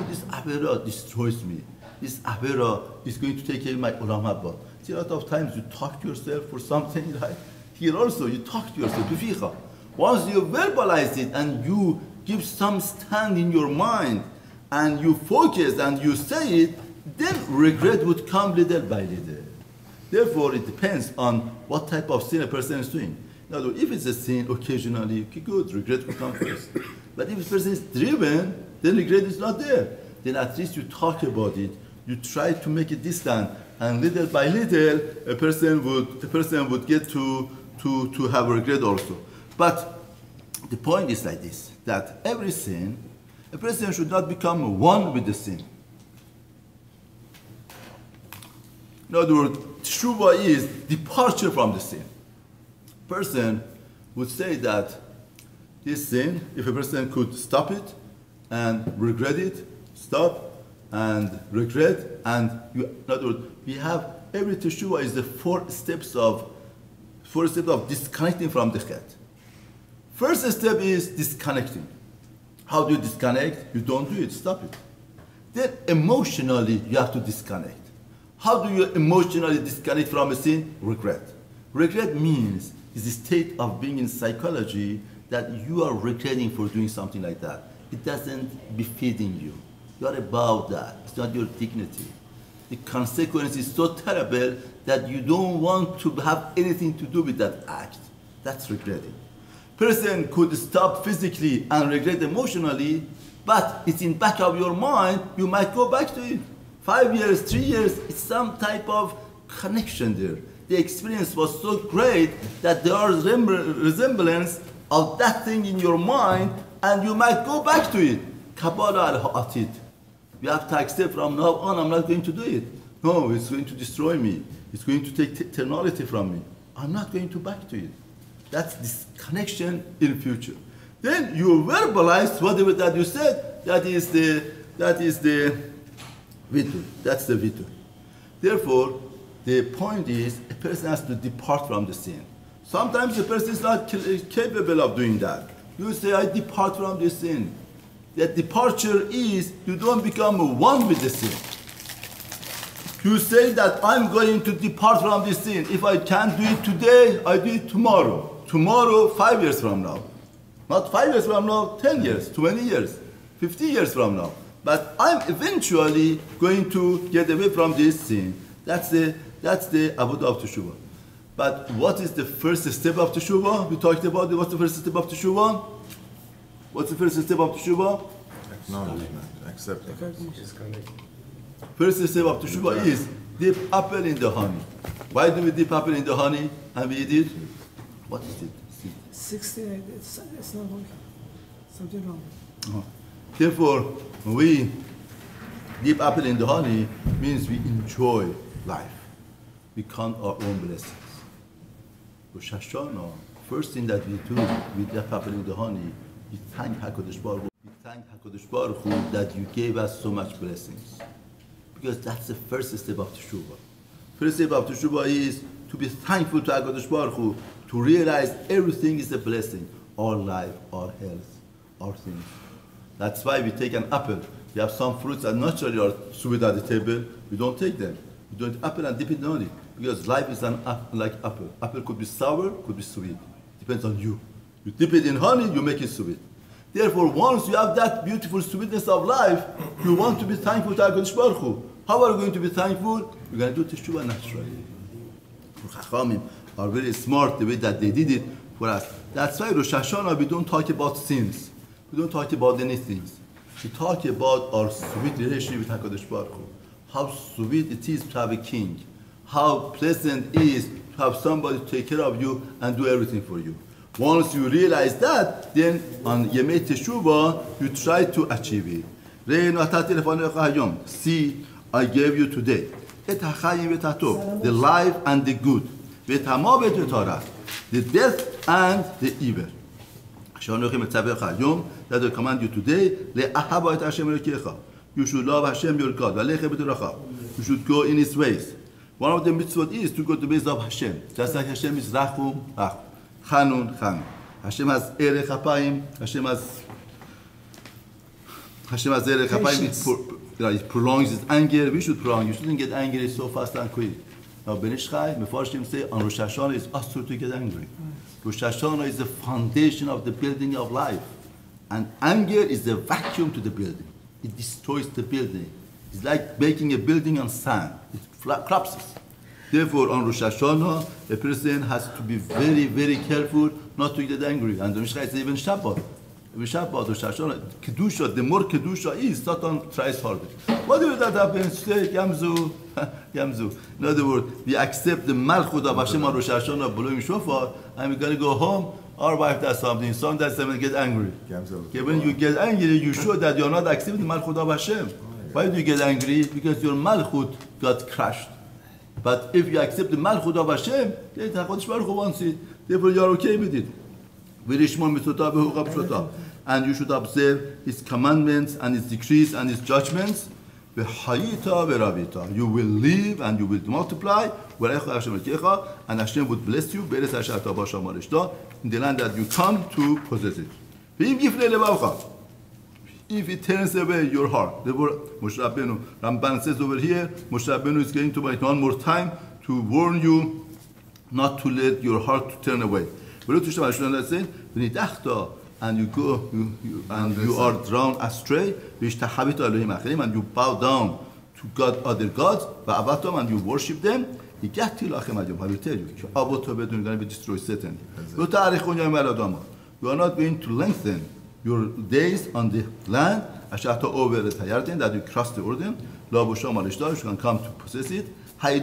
This avera destroys me. This avera is going to take away my olam haba. See, a lot of times you talk to yourself for something, right? Here also, you talk to yourself, beficha. Once you verbalize it and you give some stand in your mind and you focus and you say it, then regret would come little by little. Therefore, it depends on what type of sin a person is doing. In other words, if it's a sin, occasionally, okay, good, regret will come first. But if a person is driven, then regret is not there. Then at least you talk about it, you try to make it distant, and little by little, a person would get to have regret also. But the point is like this, that every sin, a person should not become one with the sin. In other words, teshuvah is departure from the sin. Person would say that this sin, if a person could stop it and regret it, stop and regret, and in other words, we have every teshuvah is the four steps of disconnecting from the chet. First step is disconnecting. How do you disconnect? You don't do it, stop it. Then emotionally you have to disconnect. How do you emotionally disconnect from a sin? Regret. Regret means is a state of being in psychology that you are regretting for doing something like that. It doesn't befitting you. You are above that. It's not your dignity. The consequence is so terrible that you don't want to have anything to do with that act. That's regretting. Person could stop physically and regret emotionally, but it's in back of your mind, you might go back to it. 5 years, 3 years, it's some type of connection there. The experience was so great that there are resemblance of that thing in your mind, and you might go back to it. Kabbalah al-Ha'atid. You have to accept from now on, I'm not going to do it. No, it's going to destroy me. It's going to take eternity from me. I'm not going to back to it. That's this connection in the future. Then you verbalize whatever that you said. That is the vitu. That's the vitu. Therefore, the point is a person has to depart from the sin. Sometimes the person is not capable of doing that. You say, I depart from the sin. That departure is you don't become one with the sin. You say that I'm going to depart from this sin. If I can't do it today, I do it tomorrow. Tomorrow, 5 years from now. Not 5 years from now, 10 years, 20 years, 50 years from now. But I'm eventually going to get away from this sin. That's the avodah of teshuvah. But what is the first step of teshuvah? We talked about it. What's the first step of teshuvah? What's the first step of teshuvah? Acknowledgement, acceptance. First step of teshuvah is dip apple in the honey. Why do we dip apple in the honey and we eat it? What is it? 68, it's not working. Something wrong. Therefore, when we dip apple in the honey, means we enjoy life. We count our own blessings. Rosh Hashanah, first thing that we do, we dip apple in the honey, we thank HaKadosh Baruch Hu. We thank HaKadosh Baruch Hu that you gave us so much blessings. Because that's the first step of Teshuvah. First step of Teshuvah is to be thankful to HaKadosh Baruch Hu, to realize everything is a blessing. Our life, our health, our things. That's why we take an apple. We have some fruits that naturally are sweet at the table. We don't take them. We don't apple and dip it in honey. Because life is like apple. Apple could be sour, could be sweet. Depends on you. You dip it in honey, you make it sweet. Therefore, once you have that beautiful sweetness of life, you want to be thankful to HaKadosh Baruch Hu. How are you going to be thankful? You're going to do Teshuvah naturally. Chachamim are very smart the way that they did it for us. That's why Rosh Hashanah, we don't talk about sins. We don't talk about anything. We talk about our sweet relationship with HaKadosh Baruch Hu. How sweet it is to have a king. How pleasant it is to have somebody to take care of you and do everything for you. Once you realize that, then on Yemei Teshuvah, you try to achieve it. See, I gave you today the life and the good, the death and the evil. That I command you today, you should love Hashem your God. You should go in His ways. One of the mitzvot is to go to the ways of Hashem. Just like Hashem is Rachum, Rachum. Chanun, Chanun. Hashem has Erech Hapayim. Hashem has Erech Hapayim. It prolongs His anger. We should prolong. You shouldn't get angry so fast and quick. Now, Ben Ish Chai, Mefarshim say, on Rosh Hashanah it's asur to get angry. Rosh Hashanah is the foundation of the building of life. And anger is the vacuum to the building. It destroys the building. It's like making a building on sand. It collapses. Therefore, on Rosh Hashanah, a person has to be very, very careful not to get angry. And the Mishra is even Shabbat. Even Shabbat, Rosh Hashanah, Kedusha, the more Kedusha is, Satan tries harder. Whatever that happens, say, Yamzu, Yamzu. In other words, we accept the Malchut of Hashem on Rosh Hashanah, blowing shofar, and we're going to go home. Our wife does something, son does something, get angry. Okay, when you get angry, you show that you're not accepting the Malchut of Hashem. Why do you get angry? Because your Malchut got crushed. But if you accept the Malchut of Hashem, then HaKadosh Baruch Hu wants it. Therefore, you are okay with it. And you should observe His commandments and His decrees and His judgments. You will live and you will multiply. And Hashem would bless you in the land that you come to possess it. If it turns away your heart, Moshe Rabbeinu, Ramban says over here, Moshe Rabbeinu is going to write one more time to warn you not to let your heart turn away. And you go, and you are drawn astray, and you bow down to God, other gods, and you worship them. I will tell you, you are going to be destroyed certainly. You are not going to lengthen your days on the land, that you cross the Jordan, you can come to possess it. I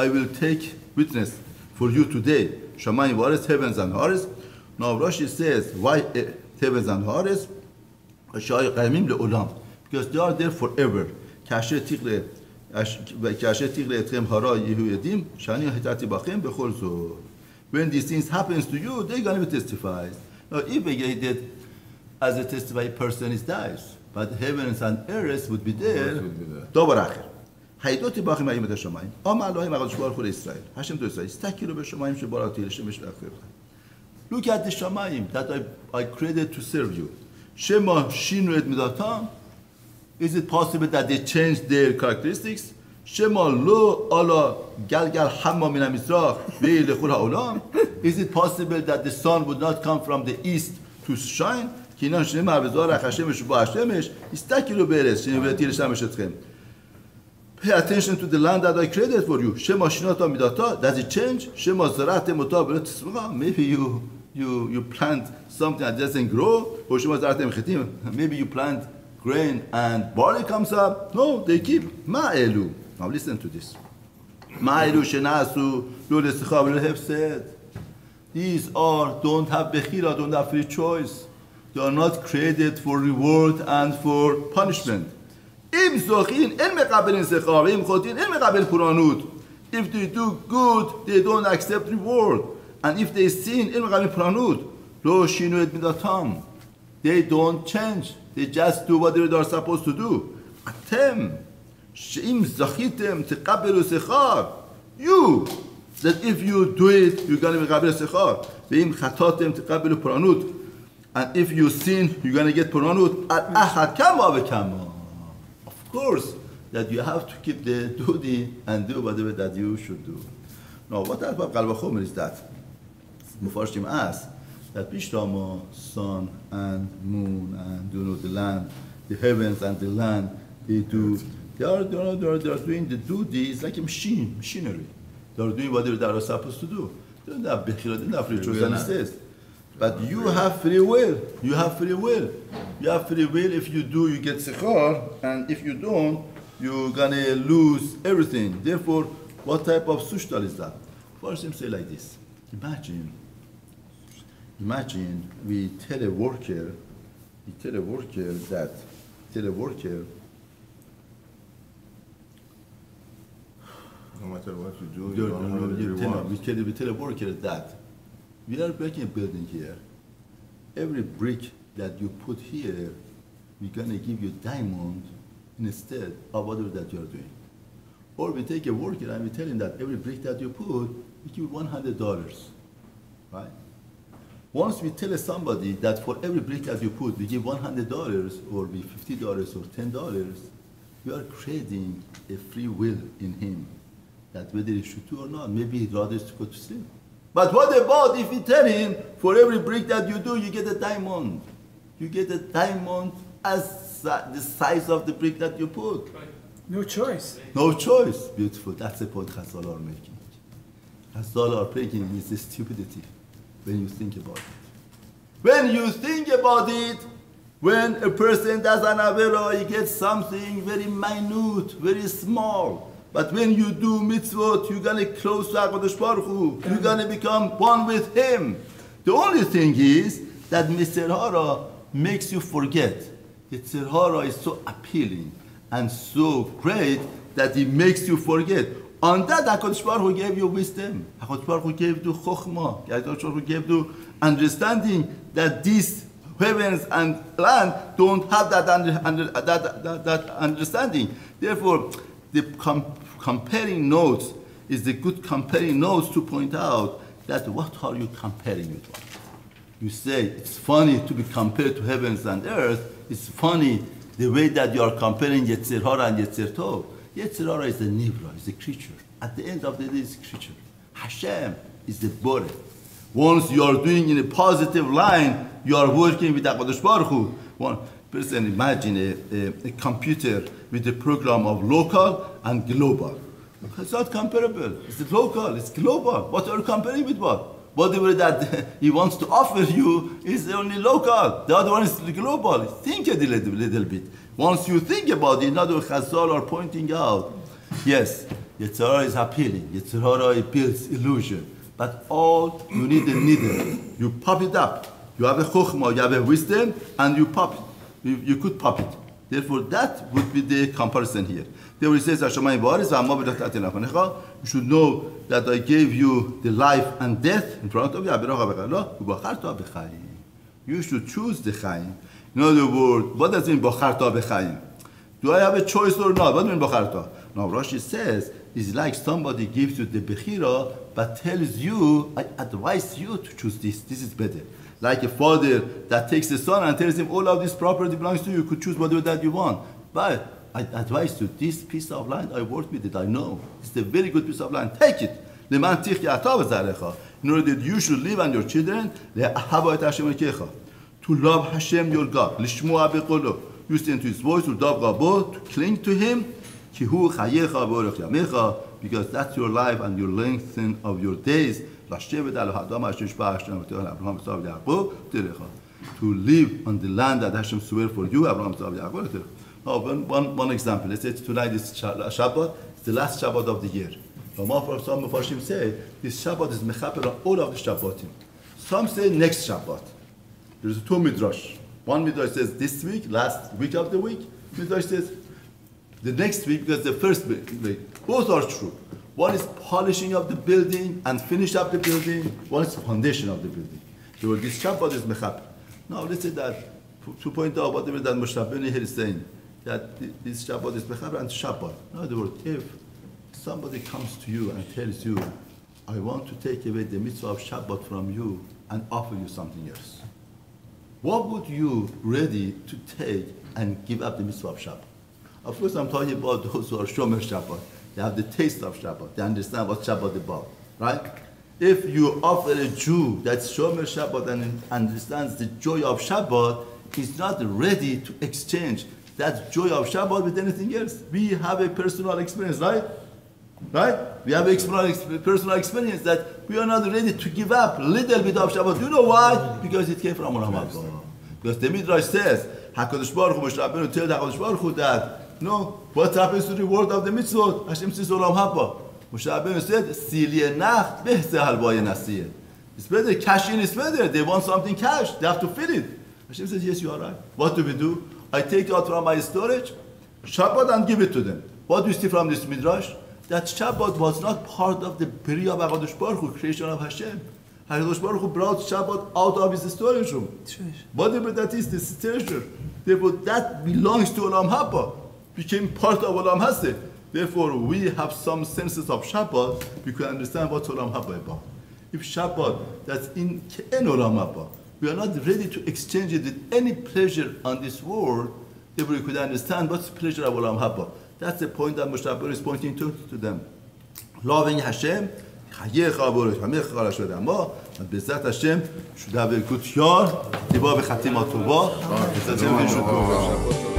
will take witness for you today. Shamayim Varetz, heavens and earth. Now Rashi says, why heavens and earth? Because they are there forever. When these things happens to you, they're going to be testified. Now, if we get as a testifying person, it dies. But heavens and earth would be there. Look at the Shamayim that I created to serve you. Shema Shinu et Midatam. Is it possible that they changed their characteristics? Shema Lo Ala Galgal Hamma Min HaMizrach Ve'ilechul HaOlam. Is it possible that the sun would not come from the east to shine? Kinan Shema Vezorach Hashemesh U'Ba Hashemesh Istakilu Be'eretz Shenu Ve'tir Shemesh Etchem. Pay attention to the land that I created for you. Shema Shinata Midata. Does it change? Shema Zarate Mota Be'eretz. Maybe you plant something that doesn't grow. Or Shema Zarate Mechetim. Maybe you plant grain and barley comes up. No, they keep Ma'elu. Now listen to this. Ma'elu shenasu lo lesecha v'lo hefsed. These don't have bechira, don't have free choice. They are not created for reward and for punishment. Im zochin en mekabelin secha, im chotin en mekabel puranut. If they do good, they don't accept reward. And if they sin, en mekabel puranut. Lo shinu et midatam. They don't change. They just do whatever they are supposed to do. Atem, she'im zachitem teqabelu sechar. You, that if you do it, you're going to be qabel sechar. Ve'im chatatem teqabelu puranut. And if you sin, you're going to get puranut. Al-achad kama v'kama. Of course, that you have to keep the duty and do whatever that you should do. Now, what type of Kal Vachomer is that? Mufarshim asks that Bishtama, sun and moon and the land, the heavens and the land, they are doing the duty. It's like a machinery. They are doing whatever they are supposed to do. They don't have bechira, they don't have free choice, and it says. But you have free will. You have free will. You have free will. If you do, you get sechar, and if you don't, you're gonna lose everything. Therefore, what type of sushtal is that? First, him say like this: Imagine we tell a worker that no matter what you do, we tell a worker that we are making a building here. Every brick that you put here, we're gonna give you diamond instead of whatever that you are doing. Or we take a worker and we tell him that every brick that you put, we give you $100, right? Once we tell somebody that for every brick that you put, we give $100 or be $50 or $10, we are creating a free will in him that whether he should do or not, maybe he'd rather to go to sleep. But what about if we tell him for every brick that you do, you get a diamond? You get a diamond as the size of the brick that you put. No choice. No choice. Beautiful. That's the point Chazal are making. Chazal are making is the stupidity when you think about it. When you think about it, when a person does an avera, he gets something very minute, very small. But when you do mitzvot, you're going to close to HaKadosh Baruch Hu. You're going to become one with Him. The only thing is that Mr. Hara makes you forget. Mr. Hara is so appealing and so great that he makes you forget. On that, HaKadosh Baruch Hu gave you wisdom. HaKadosh Baruch Hu gave you chokhmah. HaKadosh Baruch Hu gave you understanding that these heavens and land don't have that understanding. Therefore, the comparing notes is the good comparing notes to point out that what are you comparing with what? You say it's funny to be compared to heavens and earth. It's funny the way that you are comparing Yetzer Hara and Yetzer Tov. Yetzer Hara is a nivra, is a creature. At the end of the day, it's a creature. Hashem is the Boreh. Once you are doing in a positive line, you are working with HaKadosh Baruch Hu. One person imagine a computer with a program of local and global. It's not comparable. It's local, it's global. What are you comparing with what? Whatever that he wants to offer you is only local. The other one is global. Think a little bit. Once you think about it, another Chazal are pointing out, yes, Yetzer Hara is appealing. Yetzer Hara builds illusion. But all you need a needle. You pop it up. You have a chokhmah, you have a wisdom, and you pop it. You could pop it. Therefore, that would be the comparison here. Therefore, he says, you should know that I gave you the life and death in front of you. You should choose the Chaim. In other words, what does it mean, Bacharta b'Chaim? Do I have a choice or not? What do you mean, Bacharta? Now, Rashi says, it's like somebody gives you the Bechira, but tells you, I advise you to choose this. This is better. Like a father that takes the son and tells him, all of this property belongs to you. You could choose whatever that you want. But I advise you, this piece of land, I worked with it, I know. It's a very good piece of land. Take it. In order that you should live and your children, to love Hashem your God. You listen to His voice, to cling to Him, because that's your life and your length of your days. To live on the land that Hashem swore for you, Avraham, one example. Let's say tonight is Shabbat. It's the last Shabbat of the year. Some Mefarshim say this Shabbat is mechaper on all of the Shabbatim. Some say next Shabbat. There's two midrash. One midrash says this week, last week of the week. Midrash says the next week because the first week. Both are true. One is polishing of the building and finish up the building. One is foundation of the building. So this Shabbat is mechaper. Now let's say that to point out whatever that Moshe Rabbeinu here is saying, that this Shabbat is mechaper and Shabbat. In other words, if somebody comes to you and tells you, I want to take away the mitzvah of Shabbat from you and offer you something else, what would you ready to take and give up the mitzvah of Shabbat? Of course, I'm talking about those who are Shomer Shabbat. They have the taste of Shabbat. They understand what Shabbat is about, right? If you offer a Jew that's Shomer Shabbat and understands the joy of Shabbat, he's not ready to exchange that joy of Shabbat with anything else. We have a personal experience, right? Right? We have a personal experience that we are not ready to give up a little bit of Shabbat. Do you know why? Because it came from Avraham. Because the Midrash says, HaKadosh Baruch Hu, Moshe Rabbeinu tells HaKadosh Baruch Hu that, what happens to the word of the mitzvot? Hashem says, Olam Haba. Moshe Rabbeinu said, Silye Nacht behze halvaya nasiyeh. It's better, cash in is better. They want something cash. They have to fill it. Hashem says, yes, you are right. What do we do? I take it out from my storage, Shabbat, and give it to them. What do you see from this Midrash? That Shabbat was not part of the Bria of HaKadosh Baruch Hu, creation of Hashem. HaKadosh Baruch Hu brought Shabbat out of his storage room. Whatever that is, this treasure. Therefore, that belongs to Olam Haba. Became part of Olam Haseh. Therefore, we have some senses of Shabbat, we can understand what Olam Haba is about. If Shabbat, that's in Olam Haba, we are not ready to exchange it with any pleasure on this world, therefore we could understand what's the pleasure of Olam Haba. That's the point that Moshe Rabbeinu is pointing to them. Loving Hashem, and Bezat Hashem should have a good year.